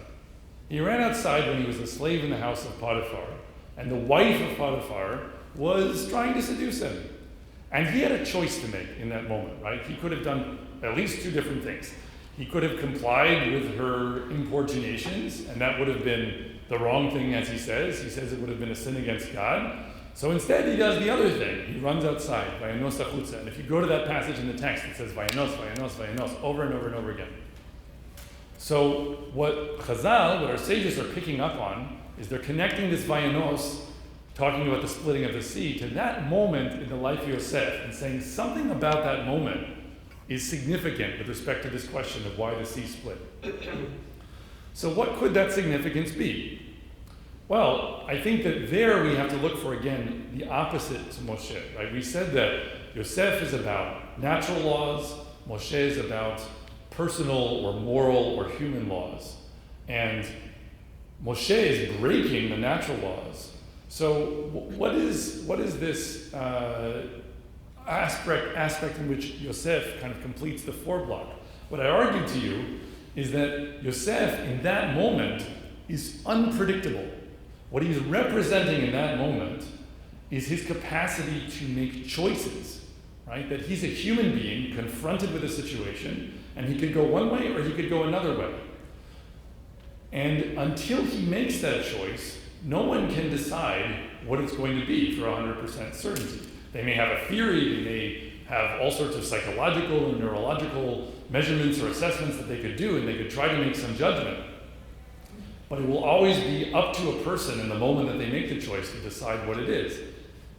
He ran outside when he was a slave in the house of Potiphar, and the wife of Potiphar was trying to seduce him. And he had a choice to make in that moment, right? He could have done at least two different things. He could have complied with her importunations, and that would have been the wrong thing, as he says. He says it would have been a sin against God. So instead, he does the other thing. He runs outside, Vayanos achutza. And if you go to that passage in the text, it says Vayanos, Vayanos, Vayanos, over and over and over again. So what Chazal, what our sages are picking up on, is they're connecting this Vayanos, talking about the splitting of the sea, to that moment in the life of Yosef, and saying something about that moment is significant with respect to this question of why the sea split. So what could that significance be? Well, I think that there we have to look for, again, the opposite to Moshe, right? We said that Yosef is about natural laws, Moshe is about personal or moral or human laws. And Moshe is breaking the natural laws. So what is this aspect in which Yosef kind of completes the foreblock? What I argue to you is that Yosef in that moment is unpredictable. What he's representing in that moment is his capacity to make choices, right? That he's a human being confronted with a situation, and he could go one way or he could go another way. And until he makes that choice, no one can decide what it's going to be for 100% certainty. They may have a theory, they may have all sorts of psychological and neurological measurements or assessments that they could do, and they could try to make some judgment. But it will always be up to a person in the moment that they make the choice to decide what it is.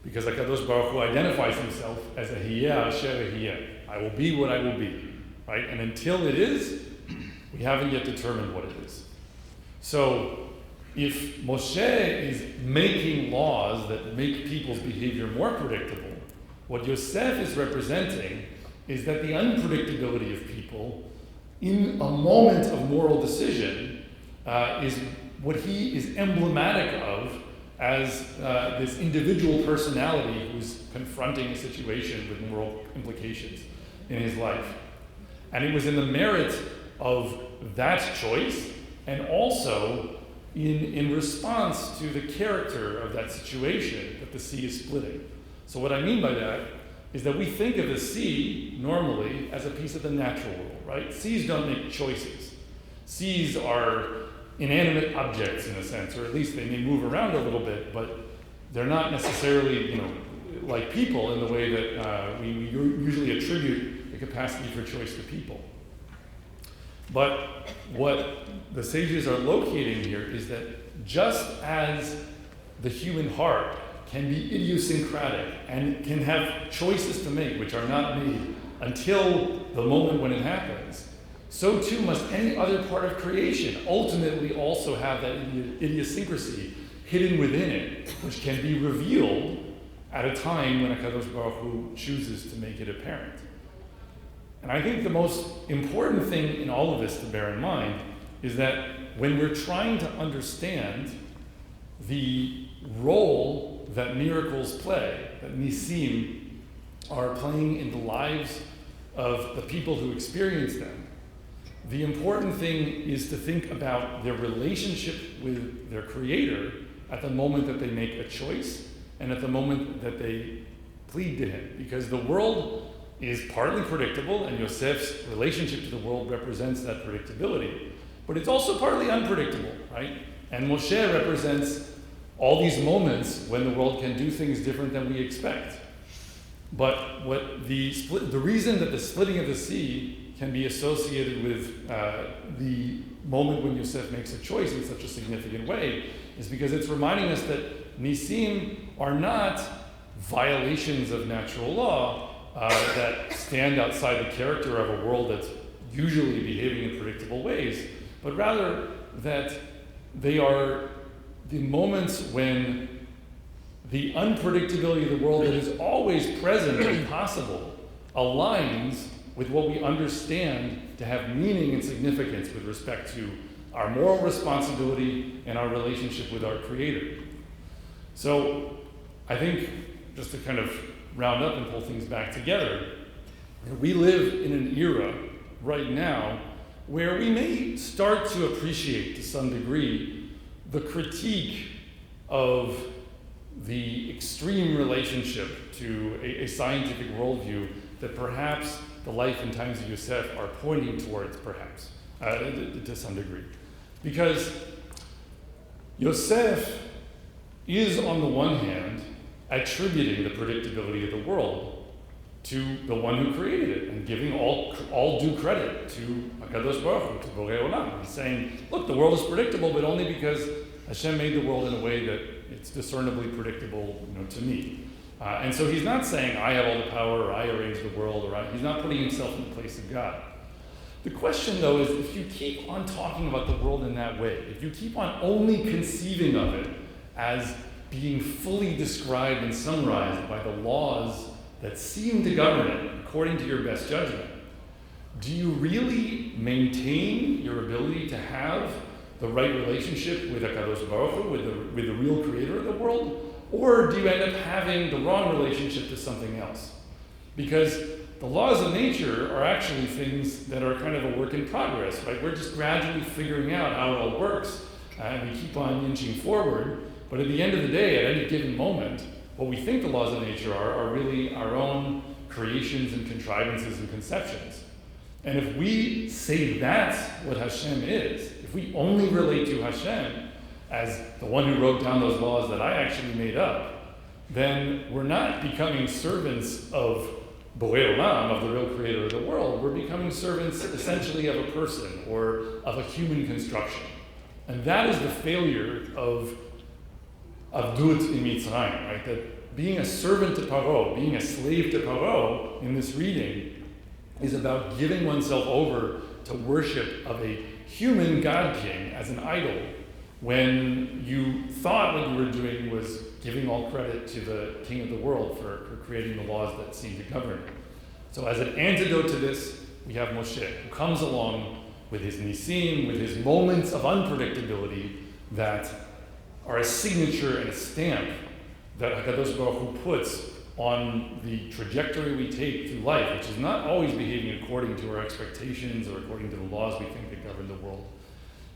Because HaKadosh Baruch Hu identifies himself as a Hiyeh Asher Hiyeh. I will be what I will be. Right? And until it is, we haven't yet determined what it is. So, if Moshe is making laws that make people's behavior more predictable, what Yosef is representing is that the unpredictability of people in a moment of moral decision is what he is emblematic of as this individual personality who's confronting a situation with moral implications in his life. And it was in the merit of that choice, and also in response to the character of that situation, that the sea is splitting. So what I mean by that is that we think of the sea normally as a piece of the natural world, right? Seas don't make choices. Seas are inanimate objects in a sense, or at least they may move around a little bit, but they're not necessarily, like people in the way that we usually attribute the capacity for choice to people. But what the sages are locating here is that just as the human heart can be idiosyncratic and can have choices to make which are not made until the moment when it happens, so too must any other part of creation ultimately also have that idiosyncrasy hidden within it, which can be revealed at a time when HaKadosh Baruch Hu chooses to make it apparent. And I think the most important thing in all of this to bear in mind is that when we're trying to understand the role that miracles play, that nisim are playing in the lives of the people who experience them, the important thing is to think about their relationship with their Creator at the moment that they make a choice and at the moment that they plead to Him. Because the world is partly predictable, and Yosef's relationship to the world represents that predictability, but it's also partly unpredictable, right? And Moshe represents all these moments when the world can do things different than we expect. But the reason that the splitting of the sea can be associated with the moment when Yosef makes a choice in such a significant way is because it's reminding us that nisim are not violations of natural law that stand outside the character of a world that's usually behaving in predictable ways, but rather that they are the moments when the unpredictability of the world that is always present and possible aligns with what we understand to have meaning and significance with respect to our moral responsibility and our relationship with our Creator. So I think, just to kind of round up and pull things back together, we live in an era right now where we may start to appreciate to some degree the critique of the extreme relationship to a scientific worldview that perhaps the life and times of Yosef are pointing towards, perhaps, to some degree. Because Yosef is, on the one hand, attributing the predictability of the world to the one who created it and giving all due credit to HaKadosh Baruch Hu, to Borei Olam. He's saying, look, the world is predictable, but only because Hashem made the world in a way that it's discernibly predictable, to me. And so he's not saying, I have all the power, or I arrange the world, or he's not putting himself in the place of God. The question, though, is if you keep on talking about the world in that way, if you keep on only conceiving of it as being fully described and summarized by the laws that seem to govern it, according to your best judgment, do you really maintain your ability to have the right relationship with HaKadosh Baruch Hu, with the real creator of the world? Or do you end up having the wrong relationship to something else? Because the laws of nature are actually things that are kind of a work in progress, right? We're just gradually figuring out how it all works, and we keep on inching forward. But at the end of the day, at any given moment, what we think the laws of nature are really our own creations and contrivances and conceptions. And if we say that's what Hashem is, if we only relate to Hashem as the one who wrote down those laws that I actually made up, then we're not becoming servants of Borei Olam, of the real creator of the world. We're becoming servants essentially of a person or of a human construction. And that is the failure of Dut in Mitzrayim, right? That being a servant to Paro, being a slave to Paro in this reading is about giving oneself over to worship of a human God king as an idol, when you thought what you were doing was giving all credit to the king of the world for creating the laws that seem to govern it. So as an antidote to this, we have Moshe, who comes along with his nisim, with his moments of unpredictability that are a signature and a stamp that HaKadosh Baruch Hu puts on the trajectory we take through life, which is not always behaving according to our expectations or according to the laws we think that govern the world.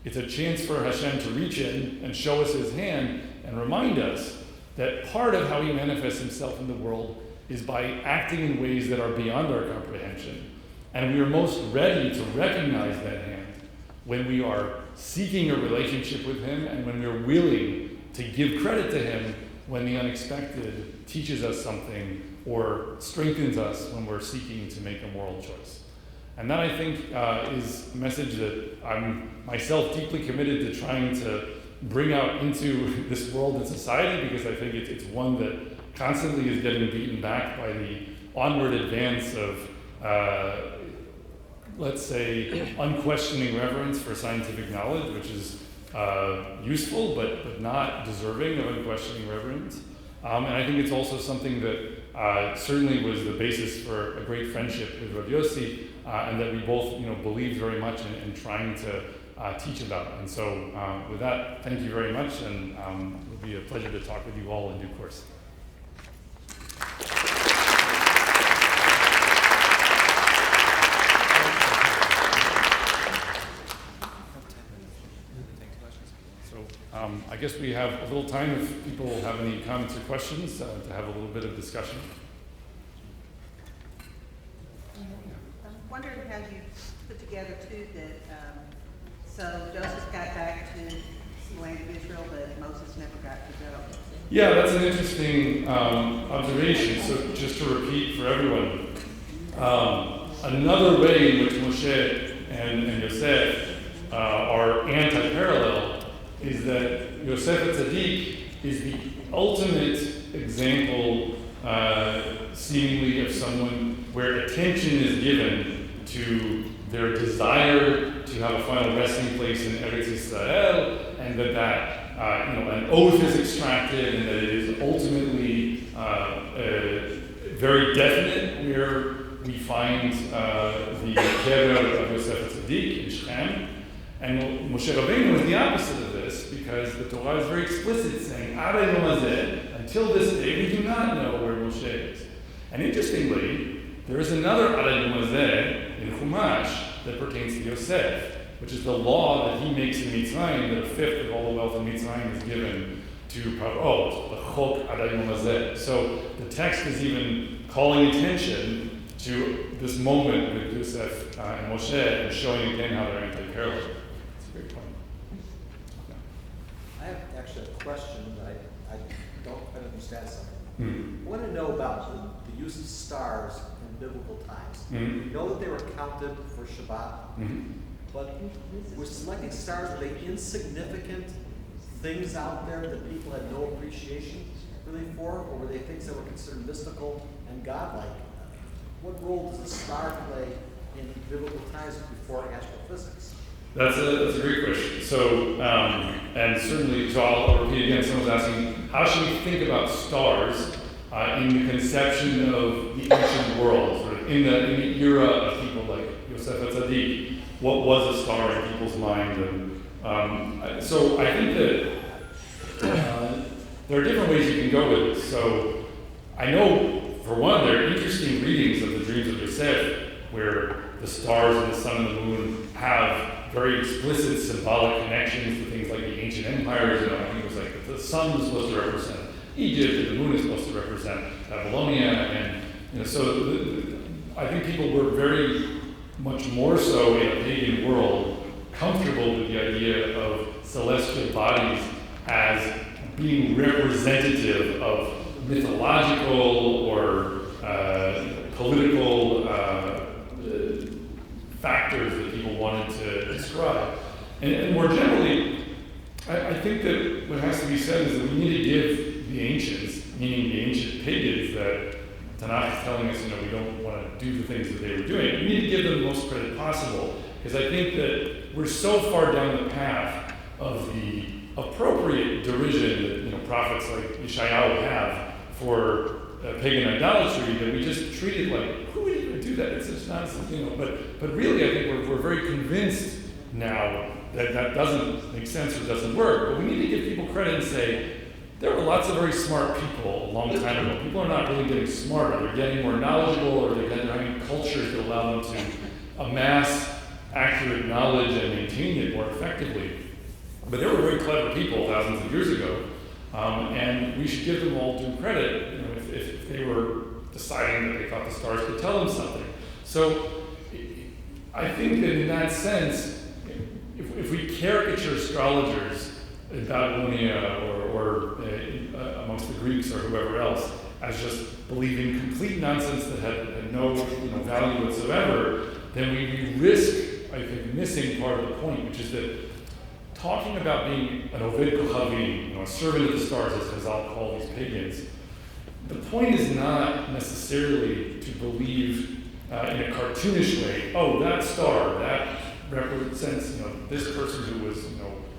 It's a chance for Hashem to reach in and show us his hand and remind us that part of how he manifests himself in the world is by acting in ways that are beyond our comprehension. And we are most ready to recognize that hand when we are seeking a relationship with him and when we're willing to give credit to him when the unexpected teaches us something or strengthens us when we're seeking to make a moral choice. And that, I think, is a message that I'm myself deeply committed to trying to bring out into this world and society, because I think it's one that constantly is getting beaten back by the onward advance of, let's say, unquestioning reverence for scientific knowledge, which is useful but not deserving of unquestioning reverence. And I think it's also something that certainly was the basis for a great friendship with Rabbi Yosi, and that we both believed very much in trying to teach about. And so with that, thank you very much, and it will be a pleasure to talk with you all in due course. I guess we have a little time if people have any comments or questions to have a little bit of discussion. I'm wondering how you put together too that, so Joseph got back to the land of Israel, but Moses never got to go. Yeah, that's an interesting observation. So just to repeat for everyone, another way in which Moshe and Yosef are anti-parallel is that Yosef Tzaddik is the ultimate example, seemingly, of someone where attention is given to their desire to have a final resting place in Eretz Yisrael, and that an oath is extracted, and that it is ultimately very definite, where we find the kever of Yosef Tzaddik in Shechem. And Moshe Rabbeinu is the opposite of this, because the Torah is very explicit, saying, "Ad hayom hazeh," until this day we do not know where Moshe is. And interestingly, there is another Ad hayom hazeh in Chumash that pertains to Yosef, which is the law that he makes in Mitzrayim, that a fifth of all the wealth in Mitzrayim is given to Par'ot, the Chok Ad hayom hazeh. So the text is even calling attention to this moment with Yosef and Moshe, and showing again how they're anti-parallel. It's a great point. I have actually a question. I don't quite understand something. I want to know about the use of stars in biblical times. We know that they were counted for Shabbat, but were selecting stars, were they insignificant things out there that people had no appreciation really for, or were they things that were considered mystical and godlike? What role does the star play in biblical times before astrophysics? That's a great question. So, and certainly, so I'll repeat again, someone's asking, how should we think about stars in the conception of the ancient world, sort of in the era of people like Yosef Tzaddik? What was a star in people's mind? And so I think that there are different ways you can go with this. So I know, for one, there are interesting readings of the dreams of Yosef, where the stars and the sun and the moon have very explicit symbolic connections to things like the ancient empires. I think it was like the sun was supposed to represent Egypt, and the moon is supposed to represent Babylonia, and so I think people were very much more so in a pagan world comfortable with the idea of celestial bodies as being representative of mythological or political factors that people wanted to describe. And more generally, I think that what has to be said is that we need to give the ancients, meaning the ancient pagans that Tanakh is telling us, we don't want to do the things that they were doing, we need to give them the most credit possible, because I think that we're so far down the path of the appropriate derision that prophets like Yeshayahu have for pagan idolatry, that we just treat it like, who would even do that? It's just nonsense, But really, I think we're very convinced now that that doesn't make sense or doesn't work. But we need to give people credit and say, there were lots of very smart people a long time ago. People are not really getting smarter. They're getting more knowledgeable, or they're having cultures that allow them to amass accurate knowledge and maintain it more effectively. But there were very clever people thousands of years ago, and we should give them all due credit, if they were deciding that they thought the stars could tell them something. So I think that in that sense, if we caricature astrologers in Babylonia or amongst the Greeks or whoever else as just believing complete nonsense that had no value whatsoever, then we risk, I think, missing part of the point, which is that talking about being an Oved Kochavim, a servant of the stars, as I'll call these pagans, the point is not necessarily to believe in a cartoonish way, oh, that star, that represents this person who was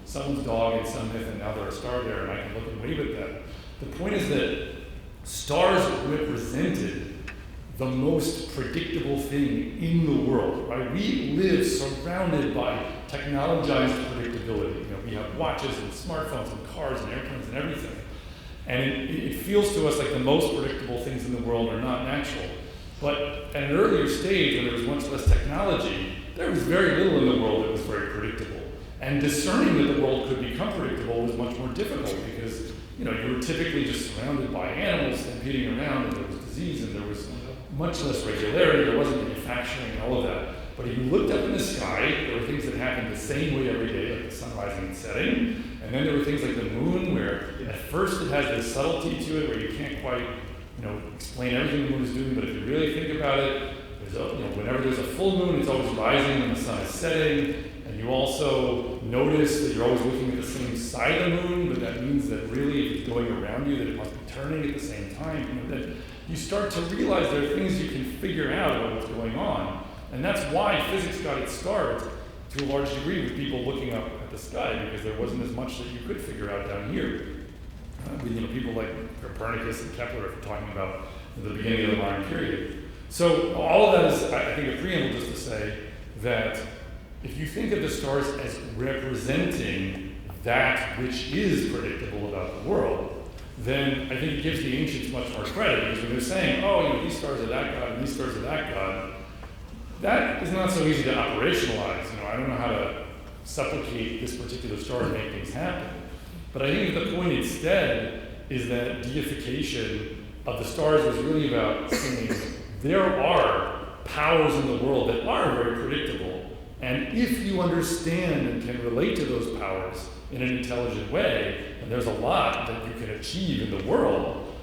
someone's dog in some myth, and now they're a star there, and I can look and wave at them. The point is that stars represented the most predictable thing in the world, right? We live surrounded by technologized predictability. We have watches and smartphones and cars and airplanes and everything. And it feels to us like the most predictable things in the world are not natural. But at an earlier stage, when there was much less technology, there was very little in the world that was very predictable. And discerning that the world could become predictable was much more difficult because, you were typically just surrounded by animals stampeding around, and there was disease, and there was much less regularity, there wasn't manufacturing and all of that. But if you looked up in the sky, there were things that happened the same way every day, like the sun rising and setting. And then there were things like the moon, where at first it has this subtlety to it, where you can't quite, explain everything the moon is doing. But if you really think about it, whenever there's a full moon, it's always rising when the sun is setting. And you also notice that you're always looking at the same side of the moon, but that means that really, if it's going around you, that it must be turning at the same time. That you start to realize there are things you can figure out about what's going on. And that's why physics got its start, to a large degree, with people looking up at the sky, because there wasn't as much that you could figure out down here. People like Copernicus and Kepler are talking about the beginning of the modern period. So all of that is, I think, a preamble just to say that if you think of the stars as representing that which is predictable about the world, then I think it gives the ancients much more credit, because when they're saying, these stars are that god and these stars are that god, that is not so easy to operationalize. I don't know how to supplicate this particular star to make things happen. But I think the point instead is that deification of the stars was really about saying there are powers in the world that are very predictable. And if you understand and can relate to those powers in an intelligent way, and there's a lot that you can achieve in the world,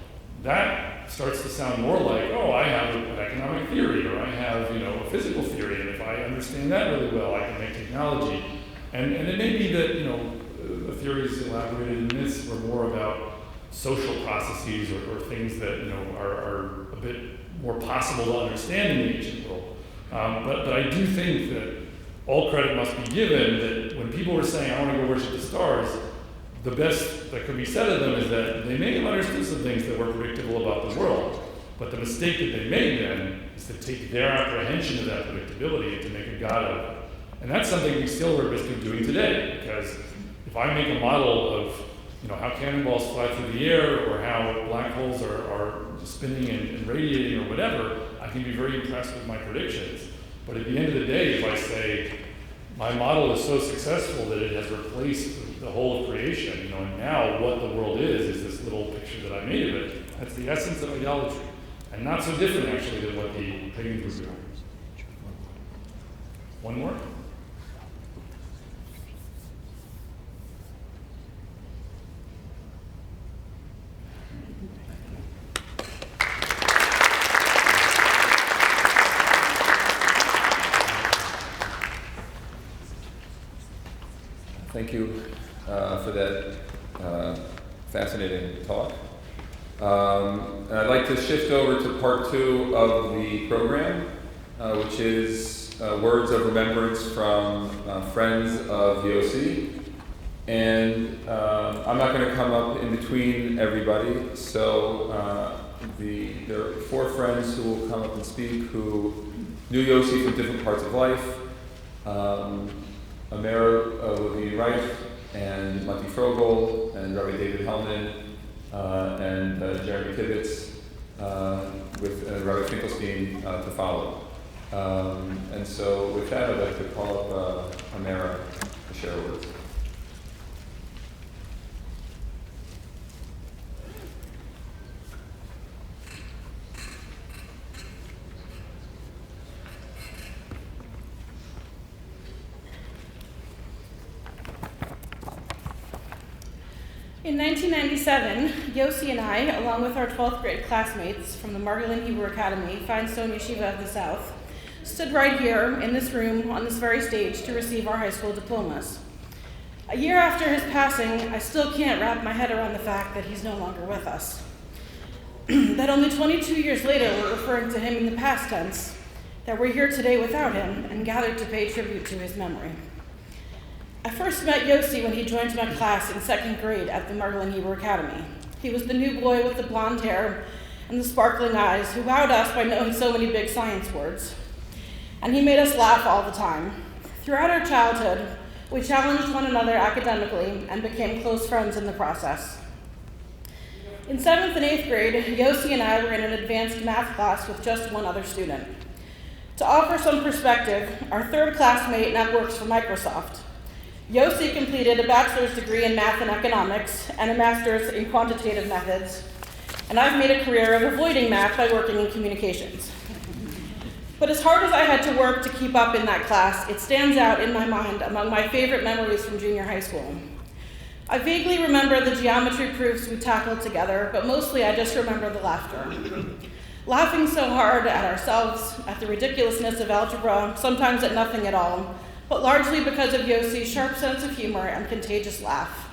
that starts to sound more like, I have an economic theory, or I have, a physical theory, and if I understand that really well, I can make technology. And it may be that, the theories elaborated in this were more about social processes or things that, are a bit more possible to understand in the ancient world. But I do think that all credit must be given that when people were saying, I want to go worship the stars, the best that could be said of them is that they may have understood some things that were predictable about the world, but the mistake that they made then is to take their apprehension of that predictability and to make a god of it. And that's something we still are at risk of doing today, because if I make a model of how cannonballs fly through the air, or how black holes are spinning and radiating or whatever, I can be very impressed with my predictions. But at the end of the day, if I say, my model is so successful that it has replaced the whole of creation, and now what the world is this little picture that I made of it, that's the essence of idolatry. And not so different, actually, than what the pagans were doing. One more? Thank you for that fascinating talk. And I'd like to shift over to part 2 of the program, which is words of remembrance from friends of Yosi. And I'm not going to come up in between everybody, so there are 4 friends who will come up and speak who knew Yosi from different parts of life. Amir Levine Reich, and Mati Frogel, and Rabbi David Hellman, and Jeremy Kibitz, with Rabbi Finkelstein to follow. And so with that, I'd like to call up Amir to share words. In 1997, Yosi and I, along with our 12th grade classmates from the Margolin Hebrew Academy, Feinstone Yeshiva of the South, stood right here in this room on this very stage to receive our high school diplomas. A year after his passing, I still can't wrap my head around the fact that he's no longer with us. That only 22 years later we're referring to him in the past tense, that we're here today without him and gathered to pay tribute to his memory. I first met Yosi when he joined my class in 2nd grade at the Margolin Hebrew Academy. He was the new boy with the blonde hair and the sparkling eyes who wowed us by knowing so many big science words. And he made us laugh all the time. Throughout our childhood, we challenged one another academically and became close friends in the process. In 7th and 8th grade, Yosi and I were in an advanced math class with just one other student. To offer some perspective, our 3rd classmate now works for Microsoft. Yosi completed a bachelor's degree in math and economics and a master's in quantitative methods, and I've made a career of avoiding math by working in communications. But as hard as I had to work to keep up in that class, it stands out in my mind among my favorite memories from junior high school. I vaguely remember the geometry proofs we tackled together, but mostly I just remember the laughter. Laughing so hard at ourselves, at the ridiculousness of algebra, sometimes at nothing at all, but largely because of Yosi's sharp sense of humor and contagious laugh.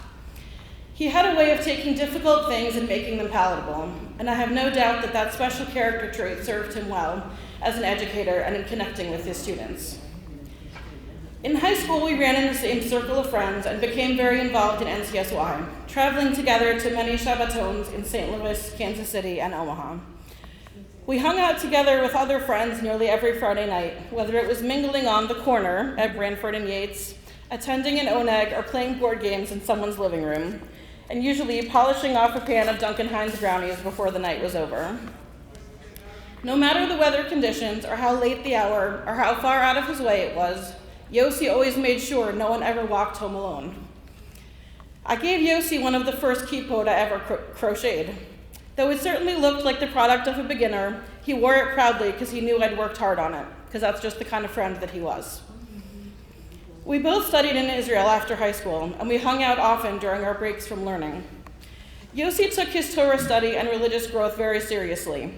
He had a way of taking difficult things and making them palatable, and I have no doubt that that special character trait served him well as an educator and in connecting with his students. In high school, we ran in the same circle of friends and became very involved in NCSY, traveling together to many Shabbatons in St. Louis, Kansas City, and Omaha. We hung out together with other friends nearly every Friday night, whether it was mingling on the corner at Branford and Yates, attending an oneg, or playing board games in someone's living room, and usually polishing off a pan of Duncan Hines brownies before the night was over. No matter the weather conditions, or how late the hour, or how far out of his way it was, Yosi always made sure no one ever walked home alone. I gave Yosi one of the first kippot I ever crocheted. Though it certainly looked like the product of a beginner, he wore it proudly because he knew I'd worked hard on it, because that's just the kind of friend that he was. We both studied in Israel after high school, and we hung out often during our breaks from learning. Yosi took his Torah study and religious growth very seriously,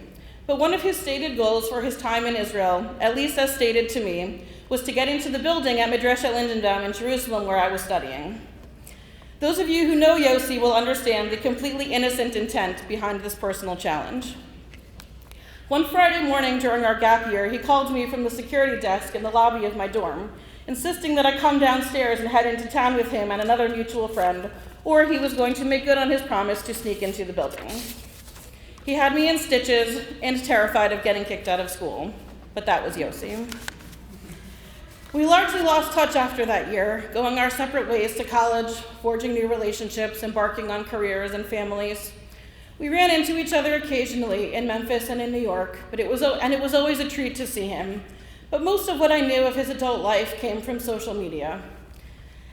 but one of his stated goals for his time in Israel, at least as stated to me, was to get into the building at Midreshet Lindenbaum in Jerusalem where I was studying. Those of you who know Yosi will understand the completely innocent intent behind this personal challenge. One Friday morning during our gap year, he called me from the security desk in the lobby of my dorm, insisting that I come downstairs and head into town with him and another mutual friend, or he was going to make good on his promise to sneak into the building. He had me in stitches and terrified of getting kicked out of school, but that was Yosi. We largely lost touch after that year, going our separate ways to college, forging new relationships, embarking on careers and families. We ran into each other occasionally in Memphis and in New York, but it was always a treat to see him. But most of what I knew of his adult life came from social media.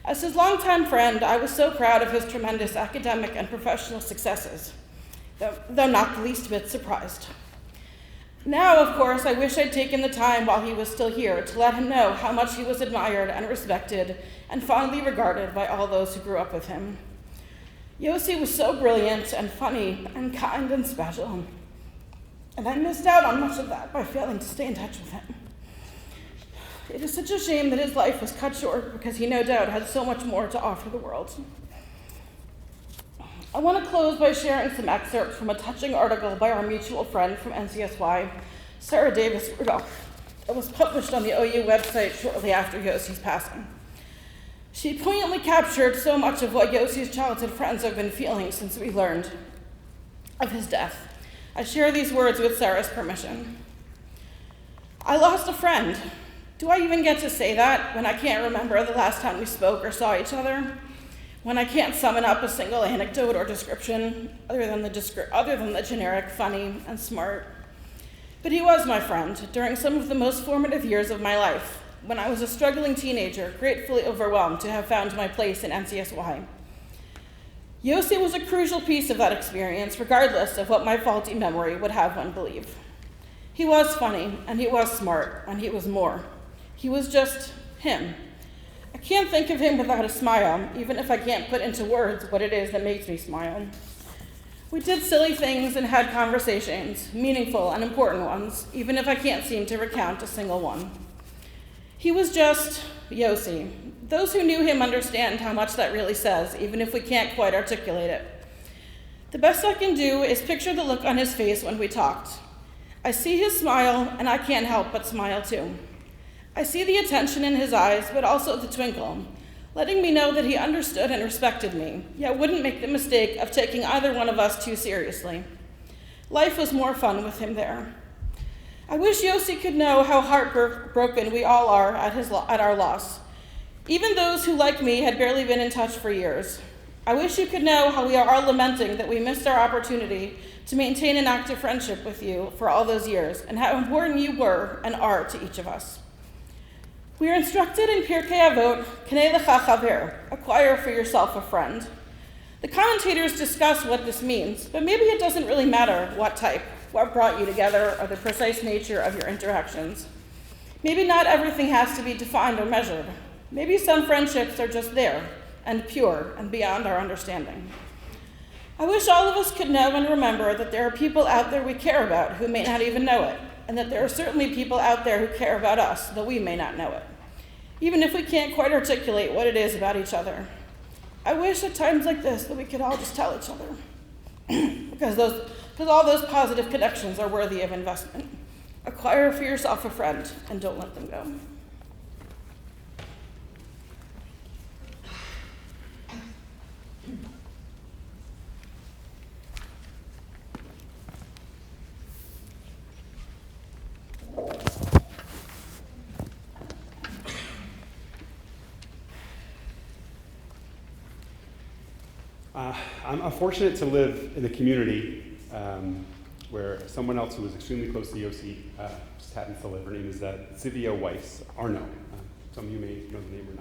As his longtime friend, I was so proud of his tremendous academic and professional successes, though not the least bit surprised. Now, of course, I wish I'd taken the time while he was still here to let him know how much he was admired and respected and fondly regarded by all those who grew up with him. Yosi was so brilliant and funny and kind and special, and I missed out on much of that by failing to stay in touch with him. It is such a shame that his life was cut short because he no doubt had so much more to offer the world. I want to close by sharing some excerpts from a touching article by our mutual friend from NCSY, Sarah Davis Rudolph, that was published on the OU website shortly after Yosi's passing. She poignantly captured so much of what Yosi's childhood friends have been feeling since we learned of his death. I share these words with Sarah's permission. I lost a friend. Do I even get to say that when I can't remember the last time we spoke or saw each other? When I can't summon up a single anecdote or description other than the generic funny and smart? But he was my friend during some of the most formative years of my life, when I was a struggling teenager, gratefully overwhelmed to have found my place in NCSY. Yosi was a crucial piece of that experience, regardless of what my faulty memory would have one believe. He was funny, and he was smart, and he was more. He was just him. I can't think of him without a smile, even if I can't put into words what it is that makes me smile. We did silly things and had conversations, meaningful and important ones, even if I can't seem to recount a single one. He was just Yosi. Those who knew him understand how much that really says, even if we can't quite articulate it. The best I can do is picture the look on his face when we talked. I see his smile, and I can't help but smile too. I see the attention in his eyes, but also the twinkle, letting me know that he understood and respected me, yet wouldn't make the mistake of taking either one of us too seriously. Life was more fun with him there. I wish Yosi could know how heartbroken we all are at our loss, even those who, like me, had barely been in touch for years. I wish you could know how we are all lamenting that we missed our opportunity to maintain an active friendship with you for all those years, and how important you were and are to each of us. We are instructed in Pirkei Avot, Knei lecha chaver, acquire for yourself a friend. The commentators discuss what this means, but maybe it doesn't really matter what type, what brought you together, or the precise nature of your interactions. Maybe not everything has to be defined or measured. Maybe some friendships are just there, and pure, and beyond our understanding. I wish all of us could know and remember that there are people out there we care about who may not even know it, and that there are certainly people out there who care about us, though we may not know it, even if we can't quite articulate what it is about each other. I wish at times like this that we could all just tell each other, because all those positive connections are worthy of investment. Acquire for yourself a friend, and don't let them go. I'm fortunate to live in a community where someone else who was extremely close to Yosi just happens to live. Her name is Zivia Weiss Arno. Some of you may know the name or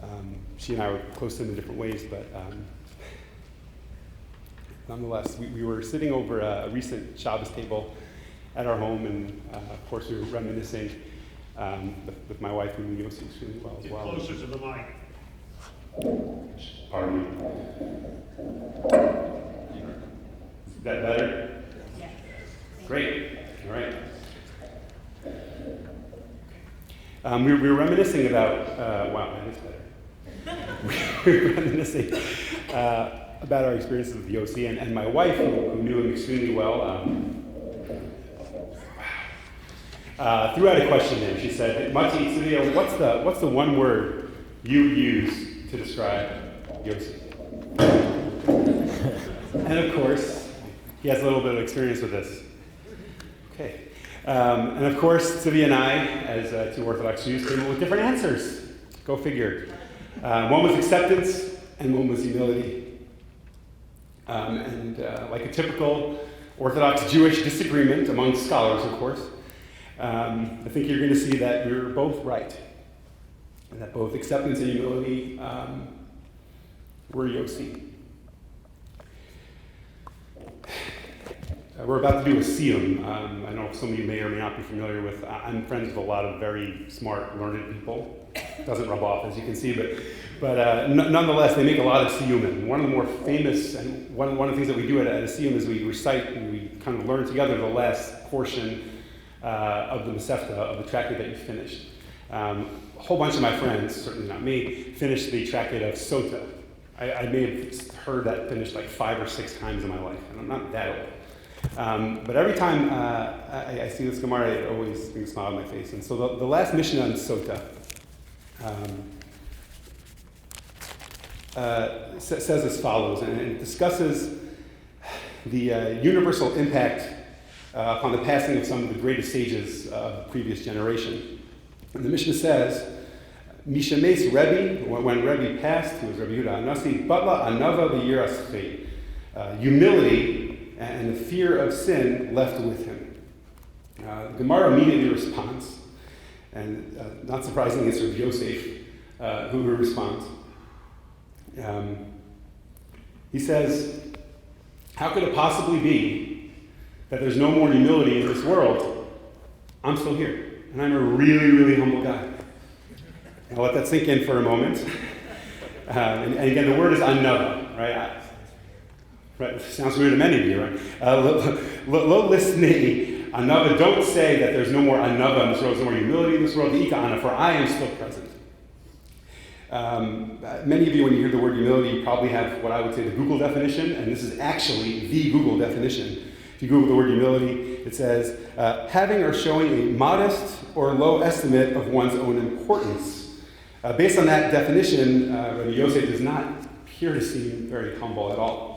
not. She and I were close in different ways, but nonetheless, we were sitting over a recent Shabbos table at our home, and of course we were reminiscing with my wife, who knew Yosi extremely well as well. Closer to the mic. Pardon me. Is that better? Yes. Great. All right. We were reminiscing about, wow, that is better. We were reminiscing about our experiences with Yosi, and my wife, who knew him extremely well, threw out a question there. She said, Mati, Tzivia, what's the one word you use to describe Yosi? And of course, he has a little bit of experience with this. Okay. And of course, Tzivia and I, as two Orthodox Jews, came up with different answers. Go figure. One was acceptance, and one was humility. And like a typical Orthodox Jewish disagreement among scholars, of course, I think you're going to see that we were both right. And that both acceptance and humility were Yosi. We're about to do a siyum. I know some of you may or may not be familiar with. I'm friends with a lot of very smart, learned people. Doesn't rub off, as you can see, but nonetheless, they make a lot of siyumim. One of the more famous, and one of the things that we do at a siyum is we recite and we kind of learn together the last portion of the Masechta, of the tractate that you finished. A whole bunch of my friends, certainly not me, finished the tractate of Sota. I may have heard that finished like 5 or 6 times in my life, and I'm not that old. But every time I see this Gemara, it always brings a smile on my face. And so the last Mishnah in Sota says as follows, and it discusses the universal impact upon the passing of some of the greatest sages of the previous generation. And the Mishnah says, Mishames Rebbe, when Rebbe passed, who was Rabbi Yehuda Anasi, Batla Anava V'Yiraschi, humility and the fear of sin left with him. The Gemara immediately responds, and not surprisingly, it's Rabbi Yosef who responds. He says, how could it possibly be that there's no more humility in this world? I'm still here. And I'm a really, really humble guy. I'll let that sink in for a moment. And again, the word is anava, right? Right? Sounds weird to many of you, right? Lo listening, anava. Don't say that there's no more anava in this world, there's no more humility in this world. Ika ana, for I am still present. Many of you, when you hear the word humility, you probably have what I would say the Google definition, and this is actually the Google definition. If you Google the word humility, it says, having or showing a modest or low estimate of one's own importance. Based on that definition, Rabbi Yosef does not appear to seem very humble at all.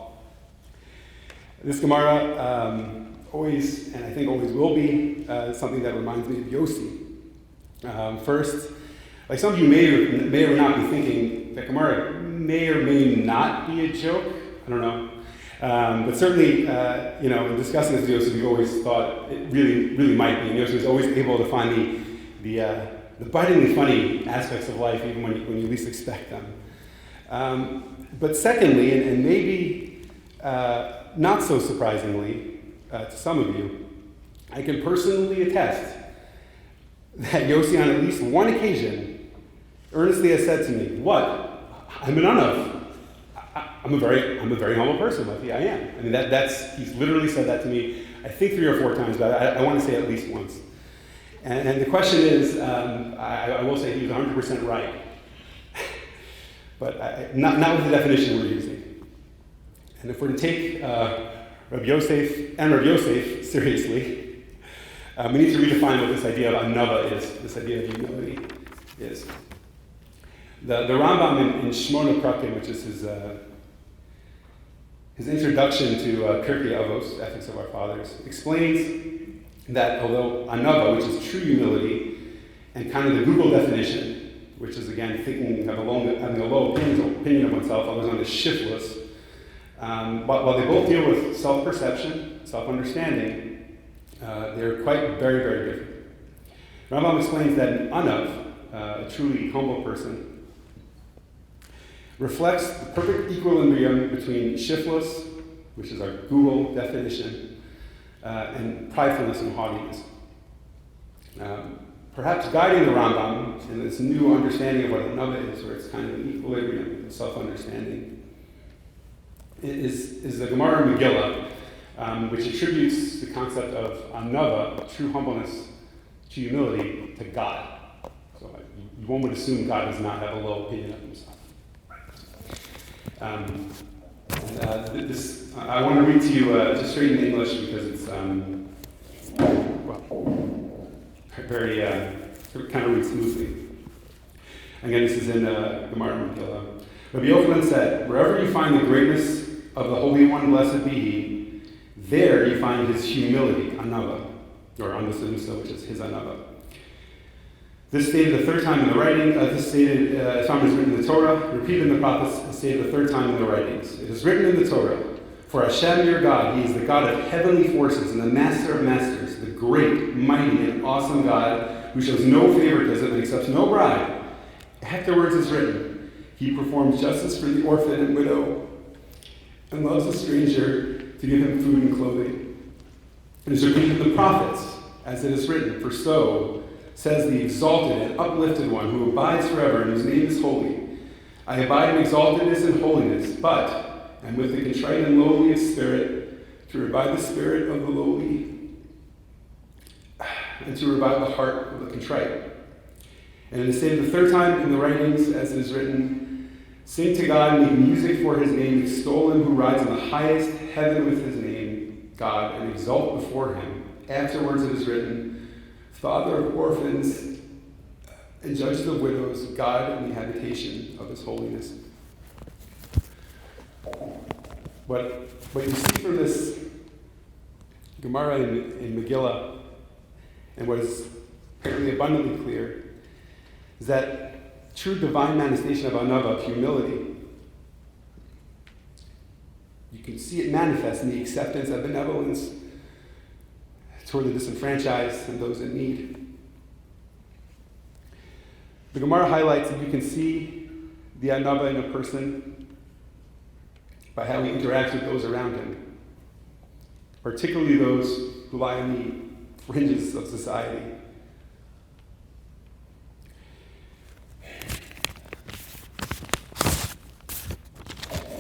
This Gemara always, and I think always will be, something that reminds me of Yosi. First, like some of you may or not be thinking that Gemara may or may not be a joke. I don't know. But certainly, in discussing this with Yosef, we always thought it really, really might be. And Yosef was always able to find the bitingly funny aspects of life, even when you least expect them. But secondly, and maybe not so surprisingly to some of you, I can personally attest that Yosi on at least one occasion earnestly has said to me, "What? I'm an Anav. I'm a very humble person, Letty. I am." I mean, he's literally said that to me, I think 3 or 4 times, but I want to say at least once. And the question is, I will say he was 100% right, but not with the definition we're using. And if we're to take Rabbi Yosef seriously, we need to redefine what this idea of anava is, this idea of humility is. The Rambam in Shmona Prakim, which is his introduction to Pirkei Avos, Ethics of Our Fathers, explains that although anava, which is true humility, and kind of the Google definition, which is again having a low opinion of oneself, others on is shiftless, while they both deal with self-perception, self-understanding, they're quite very, very different. Rambam explains that an anav, a truly humble person, reflects the perfect equilibrium between shiftless, which is our Google definition, and pridefulness and haughtiness. Perhaps guiding the Rambam in this new understanding of what anava is, where it's kind of an equilibrium, self-understanding, is the Gemara Megillah, which attributes the concept of anava, true humbleness, true humility, to God. So one would assume God does not have a low opinion of himself. I want to read to you just straight in English because it's very kind of reads smoothly. Again, this is in Gemara Megillah. Rabbi Yochanan said, "Wherever you find the greatness of the Holy One, blessed be He, there you find His humility, anava, or anvasadusa, which is His anava. This stated the third time in the writing. This stated, found is written in the Torah, repeated in the prophets, and stated the third time in the writings. It is written in the Torah, for Hashem your God, He is the God of heavenly forces and the master of masters, the great, mighty, and awesome God, who shows no favoritism and accepts no bribe. Afterwards is written, He performs justice for the orphan and widow, and loves a stranger to give him food and clothing. It is repeated in the prophets, as it is written, for so says the exalted and uplifted one who abides forever and whose name is holy. I abide in exaltedness and holiness, but am with the contrite and lowly of spirit, to revive the spirit of the lowly, and to revive the heart of the contrite. And it is stated the third time in the writings, as it is written, sing to God, make music for His name, extol Him who rides in the highest heaven with His name, God, and exalt before Him. Afterwards it is written, Father of orphans and judge of widows, God in the habitation of His holiness. What you see from this Gemara in Megillah, and what is apparently abundantly clear, is that true divine manifestation of anava, of humility, you can see it manifest in the acceptance of benevolence toward the disenfranchised and those in need. The Gemara highlights that you can see the anava in a person by how he interacts with those around him, particularly those who lie on the fringes of society.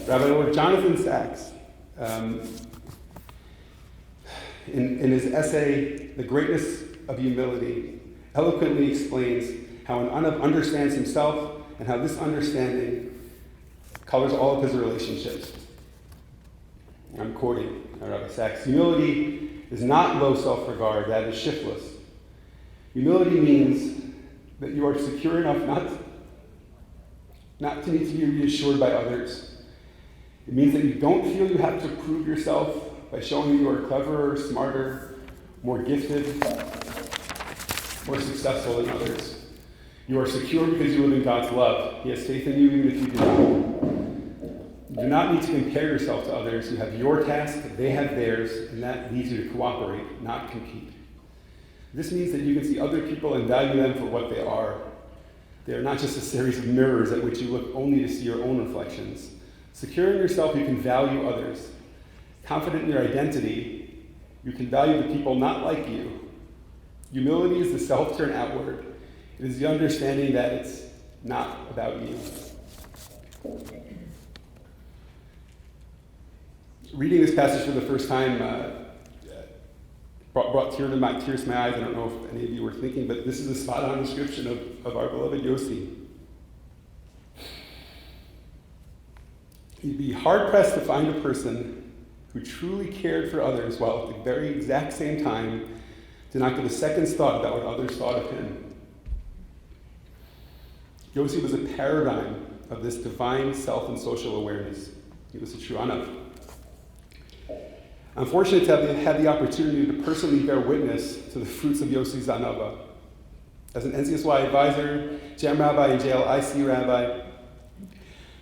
Rabbi Lord Jonathan Sachs, in his essay, The Greatness of Humility, eloquently explains how an Anav understands himself and how this understanding colors all of his relationships. I'm quoting Rabbi Sachs. Humility is not low self-regard, that is shiftless. Humility means that you are secure enough not to need to be reassured by others. It means that you don't feel you have to prove yourself by showing you are cleverer, smarter, more gifted, more successful than others. You are secure because you live in God's love. He has faith in you even if you do not. You do not need to compare yourself to others. You have your task, they have theirs, and that leads you to cooperate, not compete. This means that you can see other people and value them for what they are. They are not just a series of mirrors at which you look only to see your own reflections. Secure in yourself, you can value others. Confident in your identity, you can value the people not like you. Humility is the self turn outward. It is the understanding that it's not about you. Reading this passage for the first time brought tears to my eyes. I don't know if any of you were thinking, but this is a spot-on description of our beloved Yosi. You'd be hard-pressed to find a person who truly cared for others while at the very exact same time did not give a second's thought about what others thought of him. Yosi was a paradigm of this divine self and social awareness. He was a true anav. I'm fortunate to have had the opportunity to personally bear witness to the fruits of Yosi's anava. As an NCSY advisor, Jam Rabbi, and JLIC Rabbi,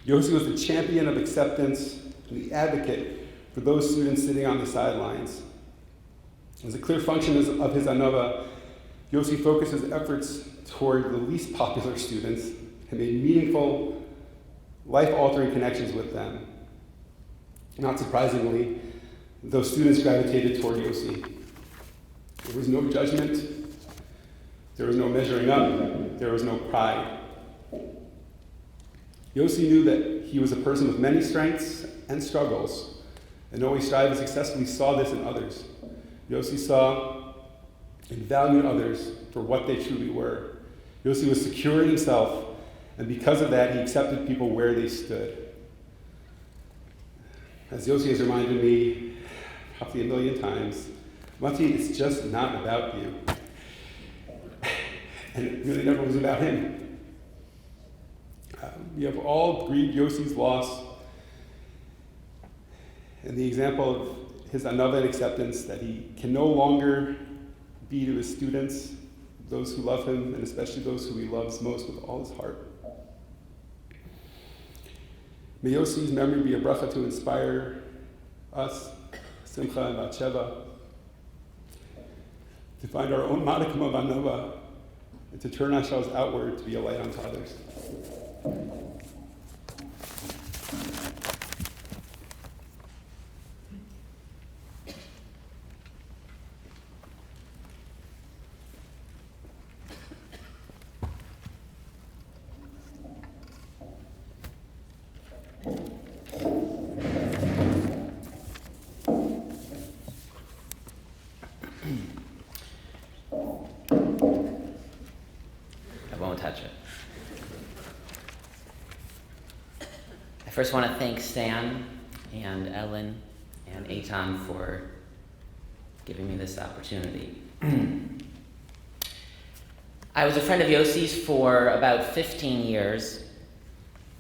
Yosi was the champion of acceptance and the advocate for those students sitting on the sidelines. As a clear function of his anava, Yosi focused his efforts toward the least popular students and made meaningful, life-altering connections with them. Not surprisingly, those students gravitated toward Yosi. There was no judgment, there was no measuring up, there was no pride. Yosi knew that he was a person with many strengths and struggles, and always strived and successfully saw this in others. Yosi saw and valued others for what they truly were. Yosi was secure in himself, and because of that, he accepted people where they stood. As Yosi has reminded me probably a million times, Mati, it's just not about you. And it really never was about him. We have all grieved Yosi's loss and the example of his anava and acceptance that he can no longer be to his students, those who love him, and especially those who he loves most with all his heart. May Yosi's memory be a bracha to inspire us, Simcha and Batsheva, to find our own modicum of anava and to turn ourselves outward to be a light unto others. I first want to thank Stan and Ellen and Eitan for giving me this opportunity. I was a friend of Yosi's for about 15 years.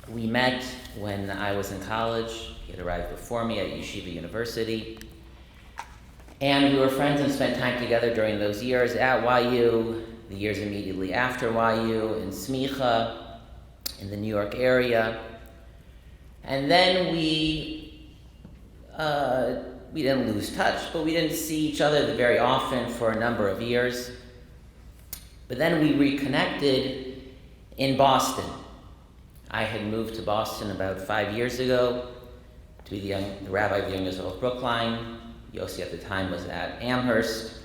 We met when I was in college. He had arrived before me at Yeshiva University. And we were friends and spent time together during those years at YU, the years immediately after YU, in Smicha, in the New York area. And then we didn't lose touch, but we didn't see each other very often for a number of years. But then we reconnected in Boston. I had moved to Boston about 5 years ago to be the rabbi of the Young Israel of Brookline. Yosi at the time was at Amherst.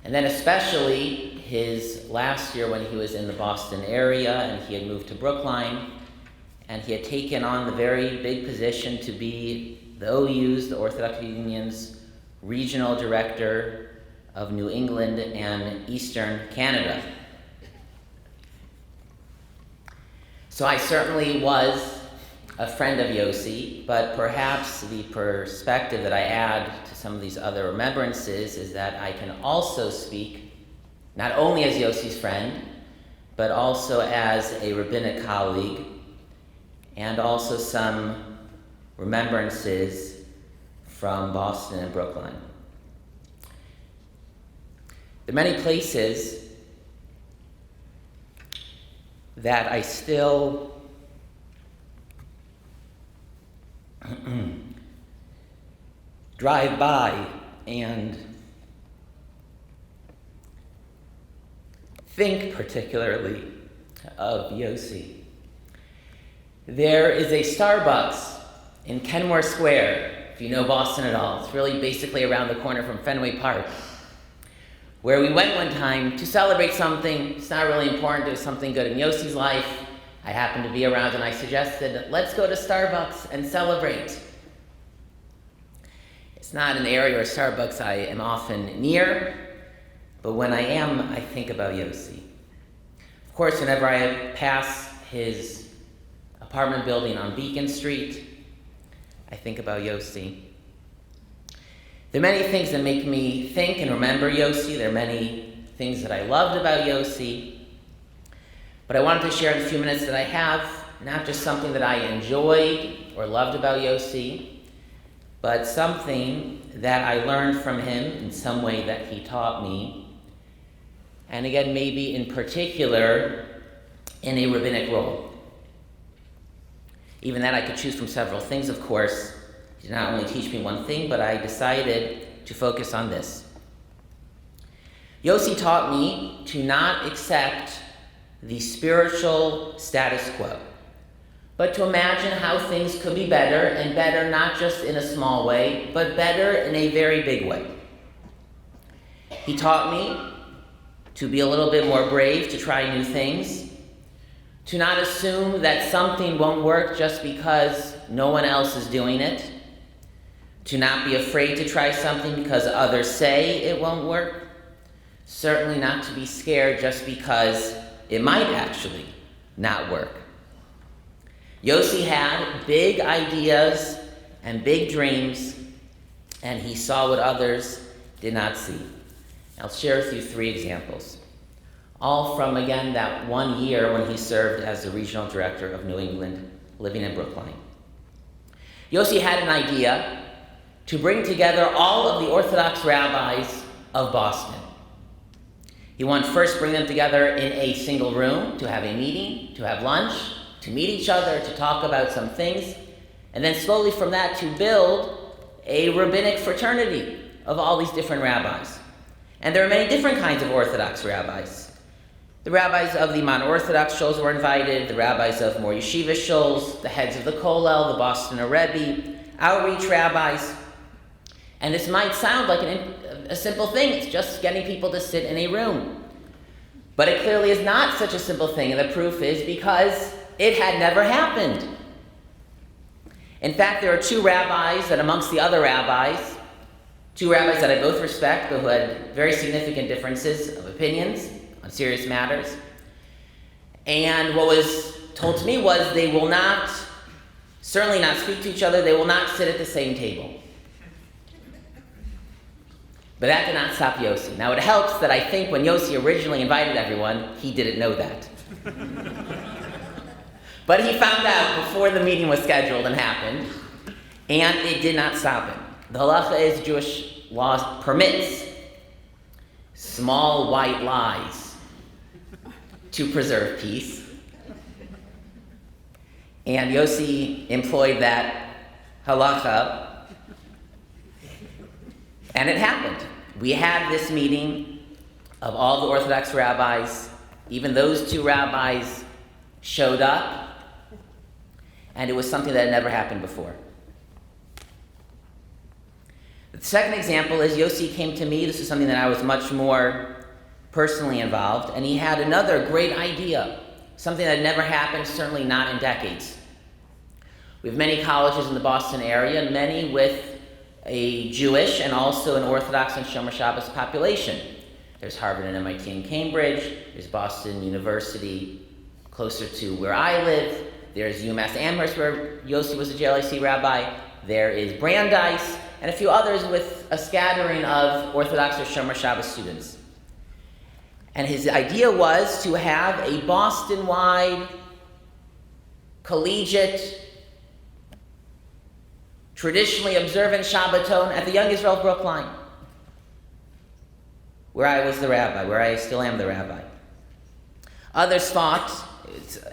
And then especially his last year when he was in the Boston area and he had moved to Brookline, and he had taken on the very big position to be the OU's, the Orthodox Union's, regional director of New England and Eastern Canada. So I certainly was a friend of Yosi, but perhaps the perspective that I add to some of these other remembrances is that I can also speak not only as Yosi's friend, but also as a rabbinic colleague, and also some remembrances from Boston and Brookline. There are many places that I still drive by and think particularly of Yosi. There is a Starbucks in Kenmore Square, if you know Boston at all. It's really basically around the corner from Fenway Park, where we went one time to celebrate something. It's not really important. It was something good in Yosi's life. I happened to be around and I suggested, let's go to Starbucks and celebrate. It's not an area where Starbucks I am often near, but when I am, I think about Yosi. Of course, whenever I pass his apartment building on Beacon Street, I think about Yosi. There are many things that make me think and remember Yosi. There are many things that I loved about Yosi. But I wanted to share in the few minutes that I have, not just something that I enjoyed or loved about Yosi, but something that I learned from him in some way that he taught me. And again, maybe in particular, in a rabbinic role. Even that I could choose from several things, of course. He did not only teach me one thing, but I decided to focus on this. Yosi taught me to not accept the spiritual status quo, but to imagine how things could be better, and better not just in a small way, but better in a very big way. He taught me to be a little bit more brave, to try new things, to not assume that something won't work just because no one else is doing it, to not be afraid to try something because others say it won't work, certainly not to be scared just because it might actually not work. Yosi had big ideas and big dreams, and he saw what others did not see. I'll share with you 3 examples, all from, again, that one year when he served as the regional director of New England, living in Brookline. Yosi had an idea to bring together all of the Orthodox rabbis of Boston. He wanted to first bring them together in a single room to have a meeting, to have lunch, to meet each other, to talk about some things, and then slowly from that to build a rabbinic fraternity of all these different rabbis. And there are many different kinds of Orthodox rabbis. The rabbis of the non-Orthodox shuls were invited, the rabbis of more yeshiva shuls, the heads of the kollel, the Boston Rebbe, outreach rabbis. And this might sound like a simple thing. It's just getting people to sit in a room. But it clearly is not such a simple thing, and the proof is because it had never happened. In fact, there are 2 rabbis that amongst the other rabbis, 2 rabbis that I both respect, but who had very significant differences of opinions on serious matters. And what was told to me was they will not, certainly not speak to each other, they will not sit at the same table. But that did not stop Yosi. Now it helps that I think when Yosi originally invited everyone, he didn't know that. But he found out before the meeting was scheduled and happened, and it did not stop him. The halacha is Jewish law permits small white lies to preserve peace. And Yosi employed that halacha, and it happened. We had this meeting of all the Orthodox rabbis. Even those 2 rabbis showed up, and it was something that had never happened before. The second example is Yosi came to me. This is something that I was much more personally involved, and he had another great idea, something that had never happened, certainly not in decades. We have many colleges in the Boston area, many with a Jewish and also an Orthodox and Shomer Shabbos population. There's Harvard and MIT and Cambridge. There's Boston University closer to where I live. There's UMass Amherst where Yosi was a JLIC rabbi. There is Brandeis and a few others with a scattering of Orthodox or Shomer Shabbos students. And his idea was to have a Boston-wide collegiate traditionally observant Shabbaton at the Young Israel of Brookline, where I was the rabbi, where I still am the rabbi. Others thought,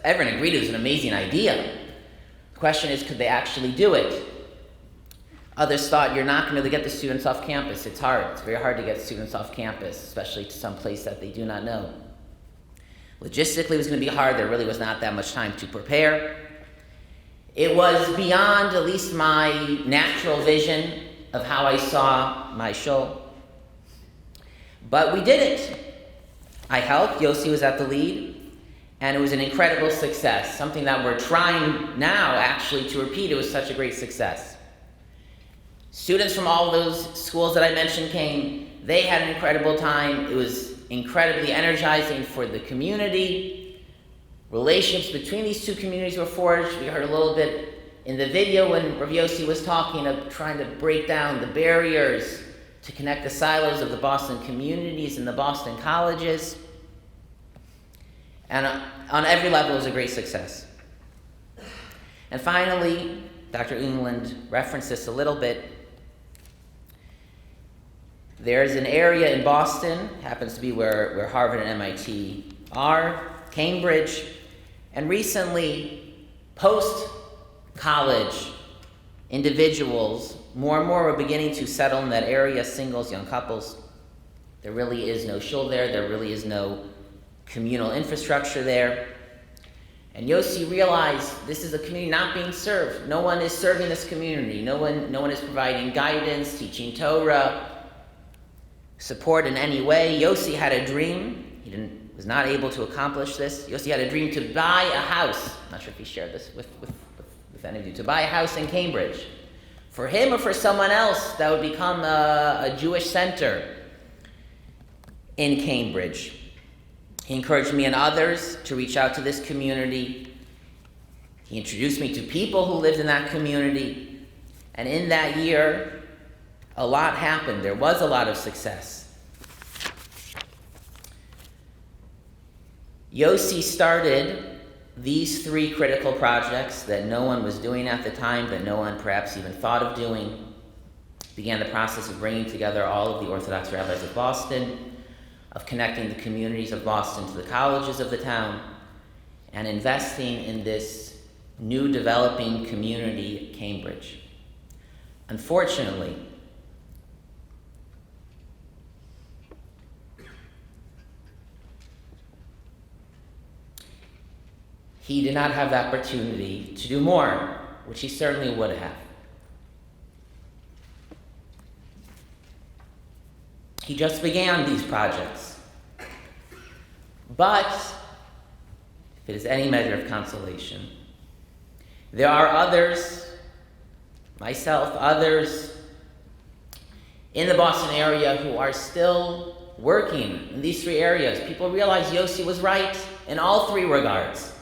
everyone agreed it was an amazing idea. The question is, could they actually do it? Others thought, you're not going to really get the students off campus. It's hard. It's very hard to get students off campus, especially to some place that they do not know. Logistically, it was going to be hard. There really was not that much time to prepare. It was beyond at least my natural vision of how I saw my shul. But we did it. I helped. Yosi was at the lead. And it was an incredible success, something that we're trying now actually to repeat. It was such a great success. Students from all those schools that I mentioned came. They had an incredible time. It was incredibly energizing for the community. Relationships between these two communities were forged. We heard a little bit in the video when Rabbi Yosi was talking of trying to break down the barriers to connect the silos of the Boston communities and the Boston colleges. And on every level, it was a great success. And finally, Dr. England referenced this a little bit. There's an area in Boston, happens to be where Harvard and MIT are, Cambridge, and recently, post-college individuals, more and more are beginning to settle in that area, singles, young couples. There really is no shul there. There really is no communal infrastructure there. And Yosi realized this is a community not being served. No one is serving this community. No one is providing guidance, teaching Torah, support in any way. Yosi had a dream. He was not able to accomplish this. Yosi had a dream to buy a house. I'm not sure if he shared this with any of you. To buy a house in Cambridge. For him or for someone else that would become a Jewish center in Cambridge. He encouraged me and others to reach out to this community. He introduced me to people who lived in that community. And in that year, a lot happened. There was a lot of success. Yosi started these 3 critical projects that no one was doing at the time, that no one perhaps even thought of doing. Began the process of bringing together all of the Orthodox rabbis of Boston, of connecting the communities of Boston to the colleges of the town, and investing in this new developing community at Cambridge. Unfortunately, he did not have the opportunity to do more, which he certainly would have. He just began these projects. But, if it is any measure of consolation, there are others, myself, others in the Boston area who are still working in these 3 areas. People realize Yosi was right in all 3 regards.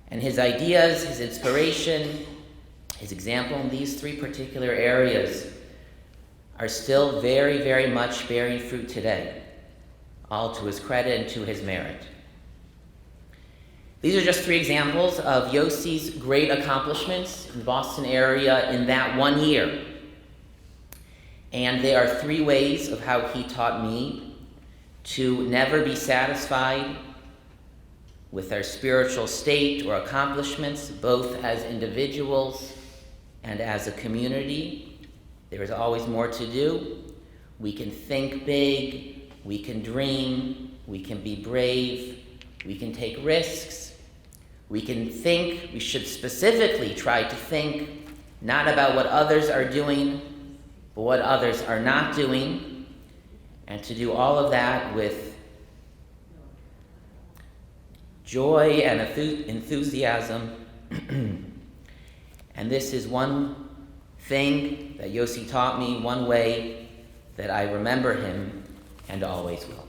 And his ideas, his inspiration, his example in these 3 particular areas are still very, very much bearing fruit today, all to his credit and to his merit. These are just 3 examples of Yosi's great accomplishments in the Boston area in that 1 year. And they are 3 ways of how he taught me to never be satisfied with our spiritual state or accomplishments, both as individuals and as a community. There is always more to do. We can think big, we can dream, we can be brave, we can take risks. We can think, we should specifically try to think not about what others are doing, but what others are not doing, and to do all of that with joy and enthusiasm. And this is one thing that Yosi taught me, one way that I remember him and always will.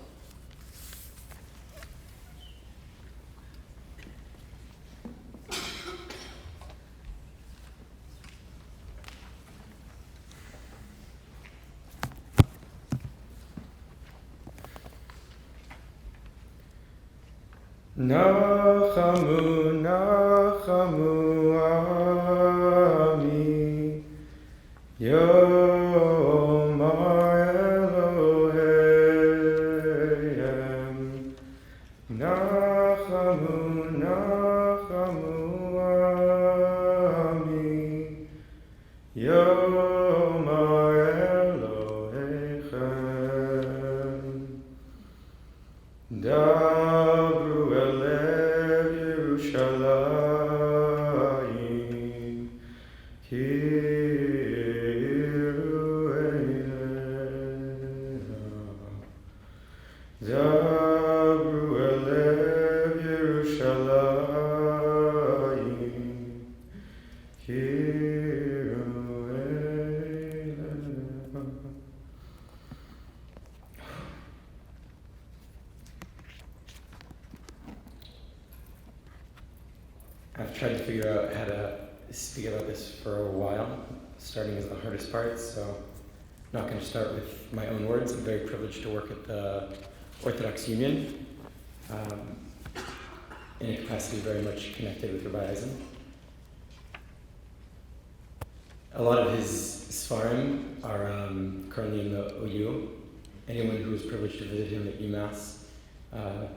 Nachamu, Nachamu, Ami, Yomar Elohim. Nachamu, Nachamu, Ami, Yomar Elohim. Dabru elev Yerushalayim, Kiru Eineha. Dabru elev Yerushalayim, Kiru Eineha. I've tried to figure out how to speak about this for a while. Starting is the hardest part, so I'm not going to start with my own words. I'm very privileged to work at the Orthodox Union in a capacity very much connected with Rabbi Eisen. A lot of his Sfarim are currently in the OU. Anyone who was privileged to visit him at UMass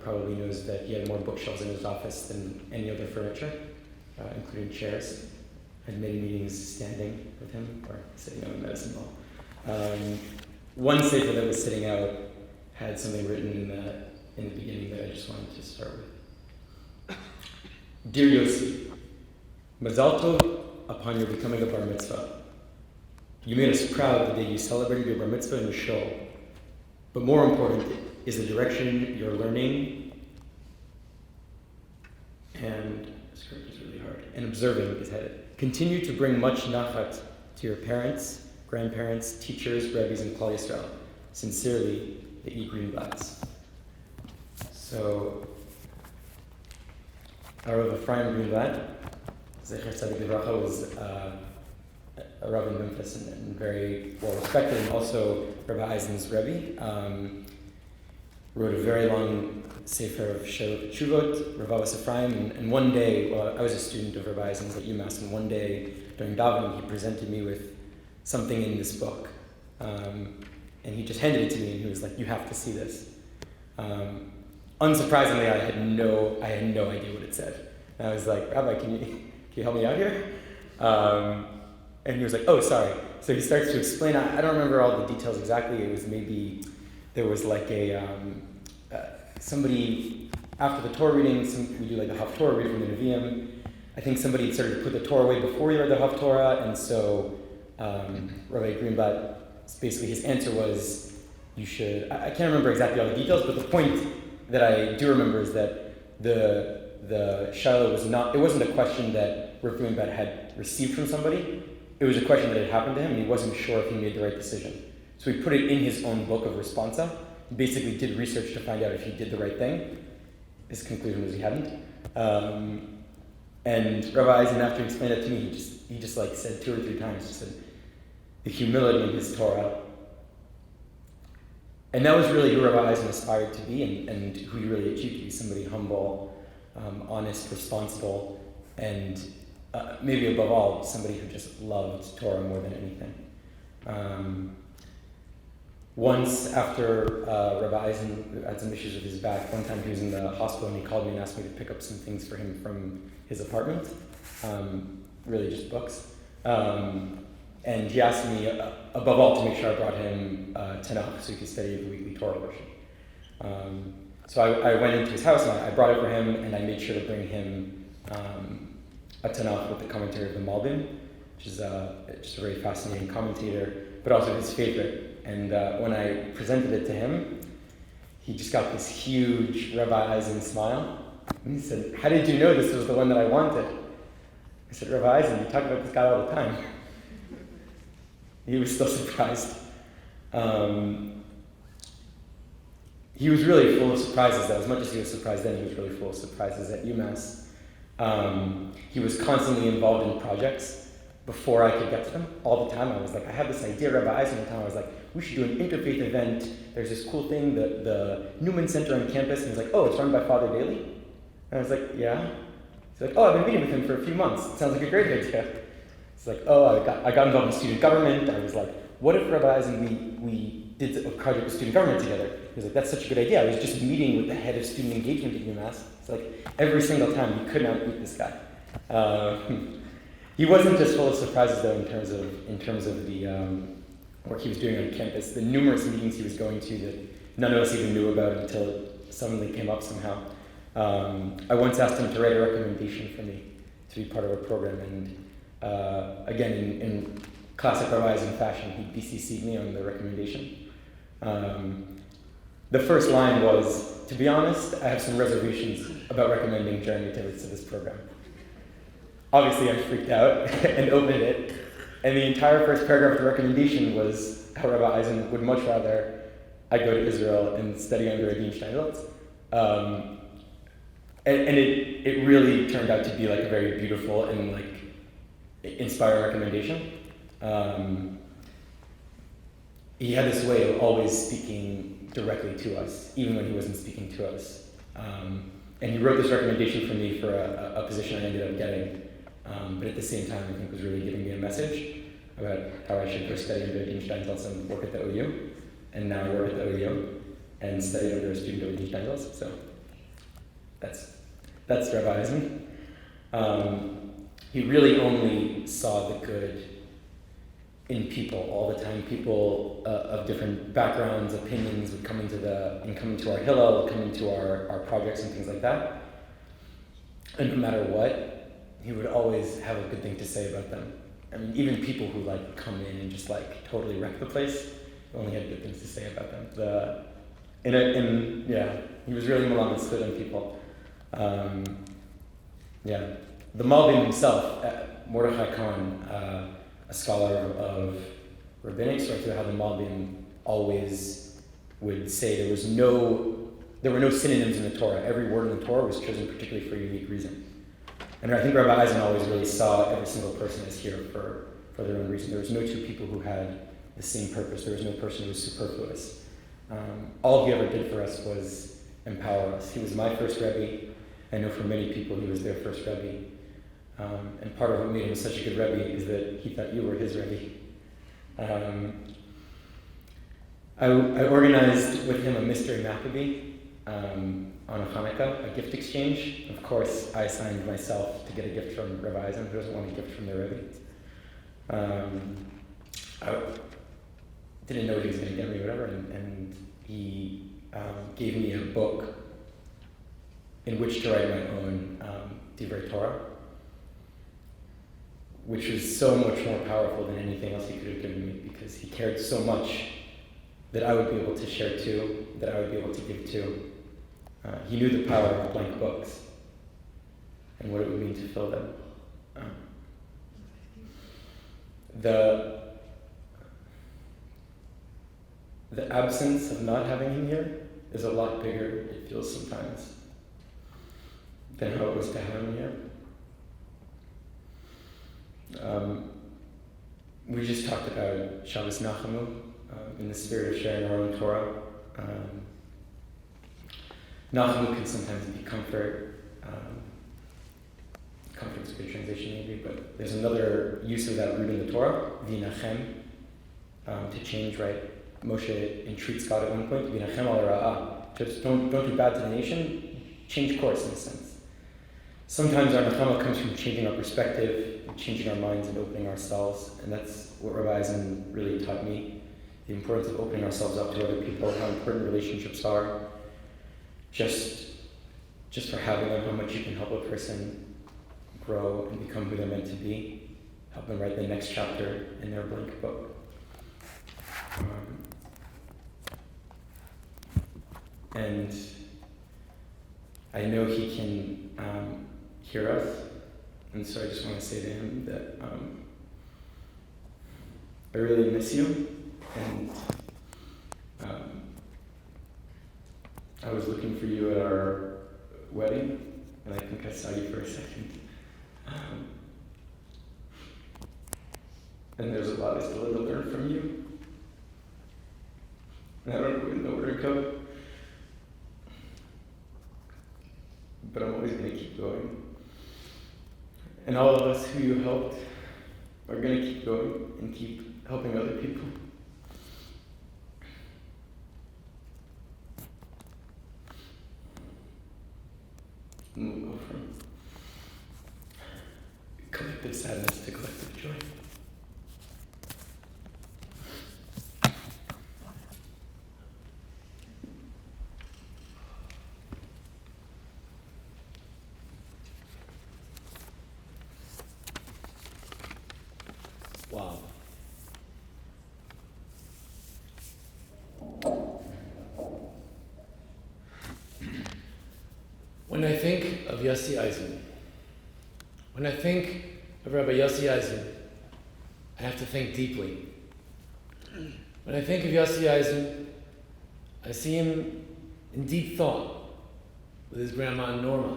probably knows that he had more bookshelves in his office than any other furniture, including chairs. I had many meetings standing with him or sitting on the medicine ball. One sefer that was sitting out had something written in the beginning that I just wanted to start with. Dear Yossi, Mazal Tov upon your becoming a bar mitzvah. You made us proud the day you celebrated your bar mitzvah in the show. But more important is the direction you're learning, and this script is really hard, and observing is headed. Continue to bring much nachat to your parents, grandparents, teachers, rabbis, and Klal Yisrael. Sincerely, the E. Greenblatts. So, our Rav Ephraim Greenblatt, Zecher Tzadik Livracha, was a Rav in Memphis and very well respected, and also Rabbi Eisen's Rebbe. Wrote a very long sefer of Shuvot, Rav Ephraim, and one day, I was a student of Rabbi Eisen's at UMass, and one day during davening, he presented me with something in this book, and he just handed it to me, and he was like, "You have to see this." Unsurprisingly, I had no idea what it said, and I was like, "Rabbi, can you help me out here?" And he was like, "Oh, sorry." So he starts to explain. I don't remember all the details exactly. It was maybe there was like somebody after the Torah reading. We do like a Haftorah read from the Nevi'im. I think somebody had started to put the Torah away before he read the Haftorah, and so Rabbi Greenblatt, basically his answer was, "You should." I can't remember exactly all the details, but the point that I do remember is that the Shiloh was not. It wasn't a question that Rabbi Greenblatt had received from somebody. It was a question that had happened to him, and he wasn't sure if he made the right decision. So he put it in his own book of responsa. He basically did research to find out if he did the right thing. His conclusion was he hadn't. And Rabbi Eisen, after he explained it to me, he just like said 2 or 3 times, he said, the humility in his Torah. And that was really who Rabbi Eisen aspired to be, and who he really achieved to be, somebody humble, honest, responsible, and maybe above all, somebody who just loved Torah more than anything. Once after Rabbi Eisen had some issues with his back, one time he was in the hospital and he called me and asked me to pick up some things for him from his apartment, really just books. And he asked me, above all, to make sure I brought him Tanakh so he could study the weekly Torah portion. So I went into his house and I brought it for him, and I made sure to bring him a Tanakh with the commentary of the Malbim, which is just a very fascinating commentator, but also his favorite. And when I presented it to him, he just got this huge Rabbi Eisen smile. And he said, "How did you know this was the one that I wanted?" I said, "Rabbi Eisen, you talk about this guy all the time." He was still surprised. He was really full of surprises, though. As much as he was surprised then, he was really full of surprises at UMass. He was constantly involved in projects before I could get to them. All the time I was like, I have this idea, Rabbi Eisen, one time I was like, we should do an interfaith event. There's this cool thing, the Newman Center on campus. And he's like, oh, it's run by Father Daly? And I was like, yeah. He's like, oh, I've been meeting with him for a few months. It sounds like a great idea. It's like, oh, I got involved in student government. I was like, what if Rabbi Eisen, we did a project with student government together? He was like, that's such a good idea. I was just meeting with the head of student engagement at UMass. It's like, every single time you could not meet this guy. He wasn't just full of surprises, though, in terms of the work he was doing on campus. The numerous meetings he was going to that none of us even knew about until suddenly came up somehow. I once asked him to write a recommendation for me to be part of a program, and again, in classic Rabbi Eisen fashion, he BCC'd me on the recommendation. The first line was, to be honest, I have some reservations about recommending Jeremy Tibbetts to this program. Obviously, I freaked out and opened it, and the entire first paragraph of the recommendation was how Rabbi Eisen would much rather I go to Israel and study under Adin Steinsaltz. And it really turned out to be like a very beautiful and like inspiring recommendation. He had this way of always speaking directly to us, even when he wasn't speaking to us. And he wrote this recommendation for me for a position I ended up getting. But at the same time, I think was really giving me a message about how I should go study under Adin Steinsaltz and work at the OU. And now I work at the OU and study under a student of Adin Steinsaltz. So that's Rabbi Eisen. He really only saw the good in people all the time. People of different backgrounds, opinions would come into our Hillel, come into our projects and things like that. And no matter what, he would always have a good thing to say about them. I mean, even people who like come in and just like totally wreck the place, he only had good things to say about them. He was really Malamed on people. The Malbim himself, Mordechai Cohen, a scholar of rabbinics, right through how the Malbim always would say there were no synonyms in the Torah. Every word in the Torah was chosen particularly for a unique reason. And I think Rabbi Eisen always really saw every single person as here for their own reason. There was no two people who had the same purpose. There was no person who was superfluous. All he ever did for us was empower us. He was my first Rebbe. I know for many people he was their first Rebbe. And part of what made him such a good Rebbe is that he thought you were his Rebbe. I organized with him a mystery Maccabee on a Hanukkah, a gift exchange. Of course, I signed myself to get a gift from Rabbi Eisen, who doesn't want a gift from their Rebbe. I didn't know what he was going to get me, whatever, and he gave me a book in which to write my own Divrei Torah, which was so much more powerful than anything else he could have given me, because he cared so much that I would be able to share to, that I would be able to give to. He knew the power of blank books and what it would mean to fill them. The absence of not having him here is a lot bigger, it feels sometimes, than how it was to have him here. We just talked about Shabbos Nachamu in the spirit of sharing our own Torah. Nachamu can sometimes be comfort. Comfort's a good translation maybe, but there's another use of that root in the Torah, V'nachem, to change, right? Moshe entreats God at one point, V'nachem al ra'ah. Just don't do bad to the nation, change course in a sense. Sometimes our Nechama comes from changing our perspective, changing our minds and opening ourselves, and that's what Rabbi Eisen really taught me, the importance of opening ourselves up to other people, how important relationships are, just for having them, how much you can help a person grow and become who they're meant to be, help them write the next chapter in their blank book. And I know he can hear us, and so I just want to say to him that I really miss you, and I was looking for you at our wedding, and I think I saw you for a second. And there's a lot I still have to learn from you. And I don't really know where to go. But I'm always going to keep going. And all of us who you helped are going to keep going and keep helping other people. And we'll go from collective sadness to collective joy. When I think of Yosi Eisen, when I think of Rabbi Yosi Eisen, I have to think deeply. When I think of Yosi Eisen, I see him in deep thought with his grandma Norma.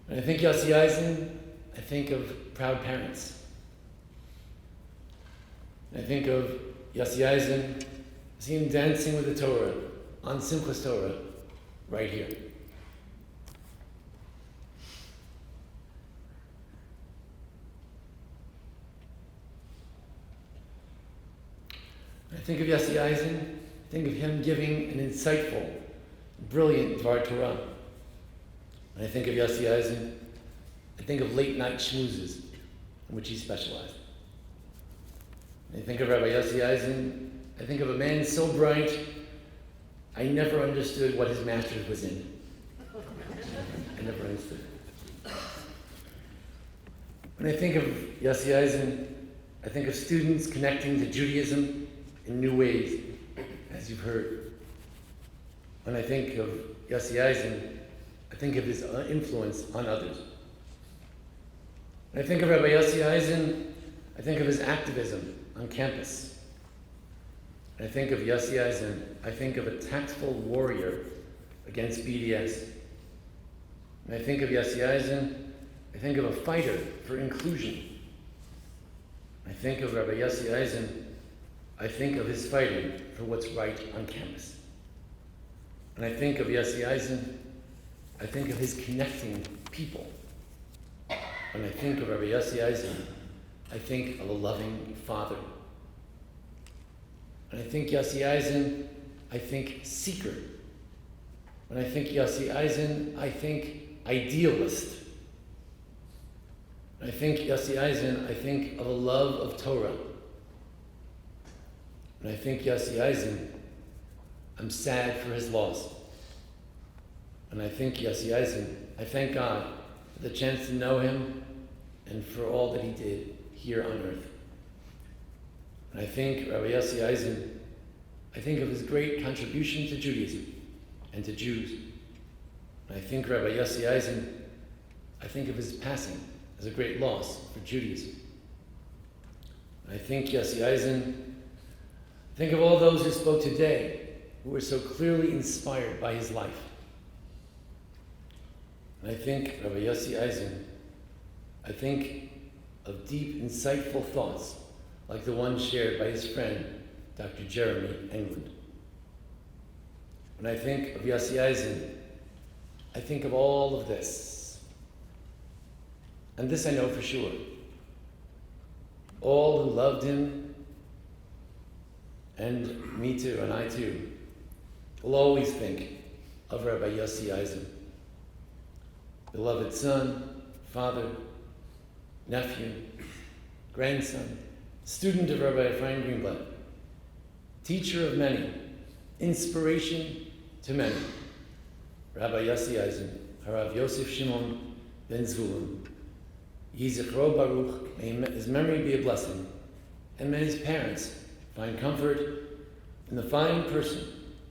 When I think Yosi Eisen, I think of proud parents. When I think of Yosi Eisen, I see him dancing with the Torah on Simchas Torah right here. When I think of Yosi Eisen, I think of him giving an insightful, brilliant Dvar Torah. When I think of Yosi Eisen, I think of late night schmoozes in which he specialized. When I think of Rabbi Yosi Eisen, I think of a man so bright, I never understood what his master's was in. I never understood. When I think of Yosi Eisen, I think of students connecting to Judaism in new ways, as you've heard. When I think of Yosi Eisen, I think of his influence on others. When I think of Rabbi Yosi Eisen, I think of his activism on campus. When I think of Yosi Eisen, I think of a tactful warrior against BDS. When I think of Yosi Eisen, I think of a fighter for inclusion. When I think of Rabbi Yosi Eisen, I think of his fighting for what's right on campus. When I think of Yosi Eisen, I think of his connecting people. When I think of Rabbi Yosi Eisen, I think of a loving father. When I think Yosi Eisen, I think seeker. When I think Yosi Eisen, I think idealist. When I think Yosi Eisen, I think of a love of Torah. When I think Yosi Eisen, I'm sad for his loss. When I think Yosi Eisen, I thank God for the chance to know him and for all that he did here on earth. When I think Rabbi Yosi Eisen, I think of his great contribution to Judaism and to Jews. When I think Rabbi Yosi Eisen, I think of his passing as a great loss for Judaism. When I think Yosi Eisen, I think of all those who spoke today who were so clearly inspired by his life. When I think Rabbi Yosi Eisen, I think of deep, insightful thoughts like the one shared by his friend, Dr. Jeremy England. When I think of Yosi Eisen, I think of all of this. And this I know for sure. All who loved him, and me too, and I too, will always think of Rabbi Yosi Eisen. Beloved son, father, nephew, grandson, student of Rabbi Ephraim Greenblatt, teacher of many, inspiration to many, Rabbi Yosi Eisen, Harav Yosef Shimon ben Zvulun. Yeh zichro baruch, may his memory be a blessing, and may his parents find comfort in the fine person,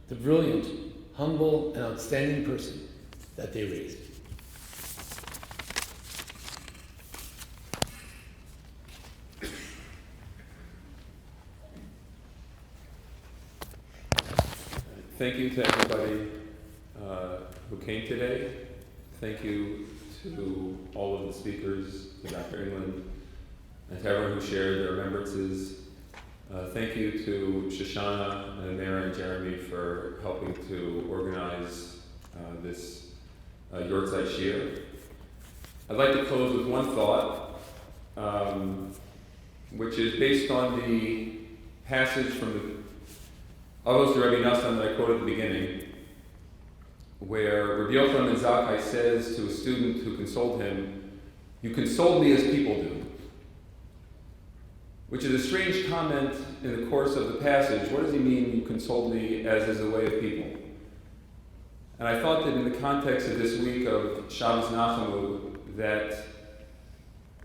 the brilliant, humble, and outstanding person that they raised. Thank you to everybody who came today. Thank you to all of the speakers, to Dr. England, and to everyone who shared their remembrances. Thank you to Shoshana and Mara and Jeremy for helping to organize this Yahrzeit Shiur. I'd like to close with one thought, which is based on the passage from the Avos Rabbi Nassan that I quoted at the beginning, where Rabbi Yochanan ben Zakkai says to a student who consoled him, "You consoled me as people do," which is a strange comment in the course of the passage. What does he mean, you consoled me as is the way of people? And I thought that in the context of this week of Shabbos Nachamu, that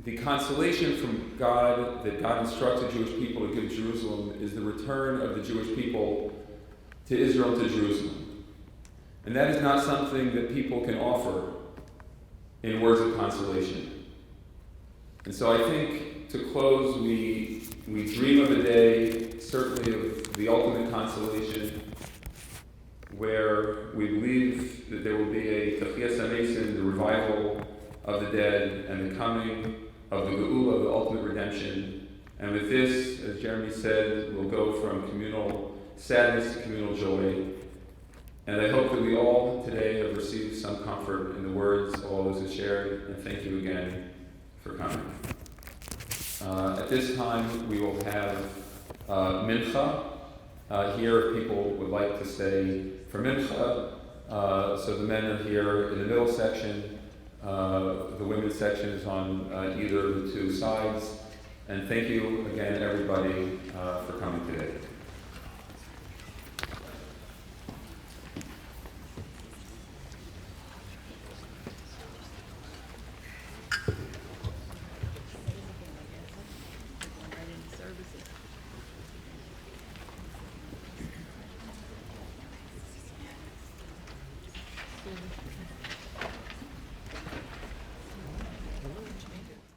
the consolation from God that God instructs the Jewish people to give Jerusalem is the return of the Jewish people to Israel, to Jerusalem. And that is not something that people can offer in words of consolation. And so I think to close, we dream of a day, certainly of the ultimate consolation, where we believe that there will be a Techiyas HaMesim, the revival of the dead, and the coming of the Geula, the ultimate redemption. And with this, as Jeremy said, we'll go from communal sadness to communal joy. And I hope that we all today have received some comfort in the words of all those who shared, and thank you again for coming. At this time, we will have Mincha. Here, if people would like to stay for Mincha. So the men are here in the middle section. The women's section is on either of the two sides. And thank you again, everybody, for coming today.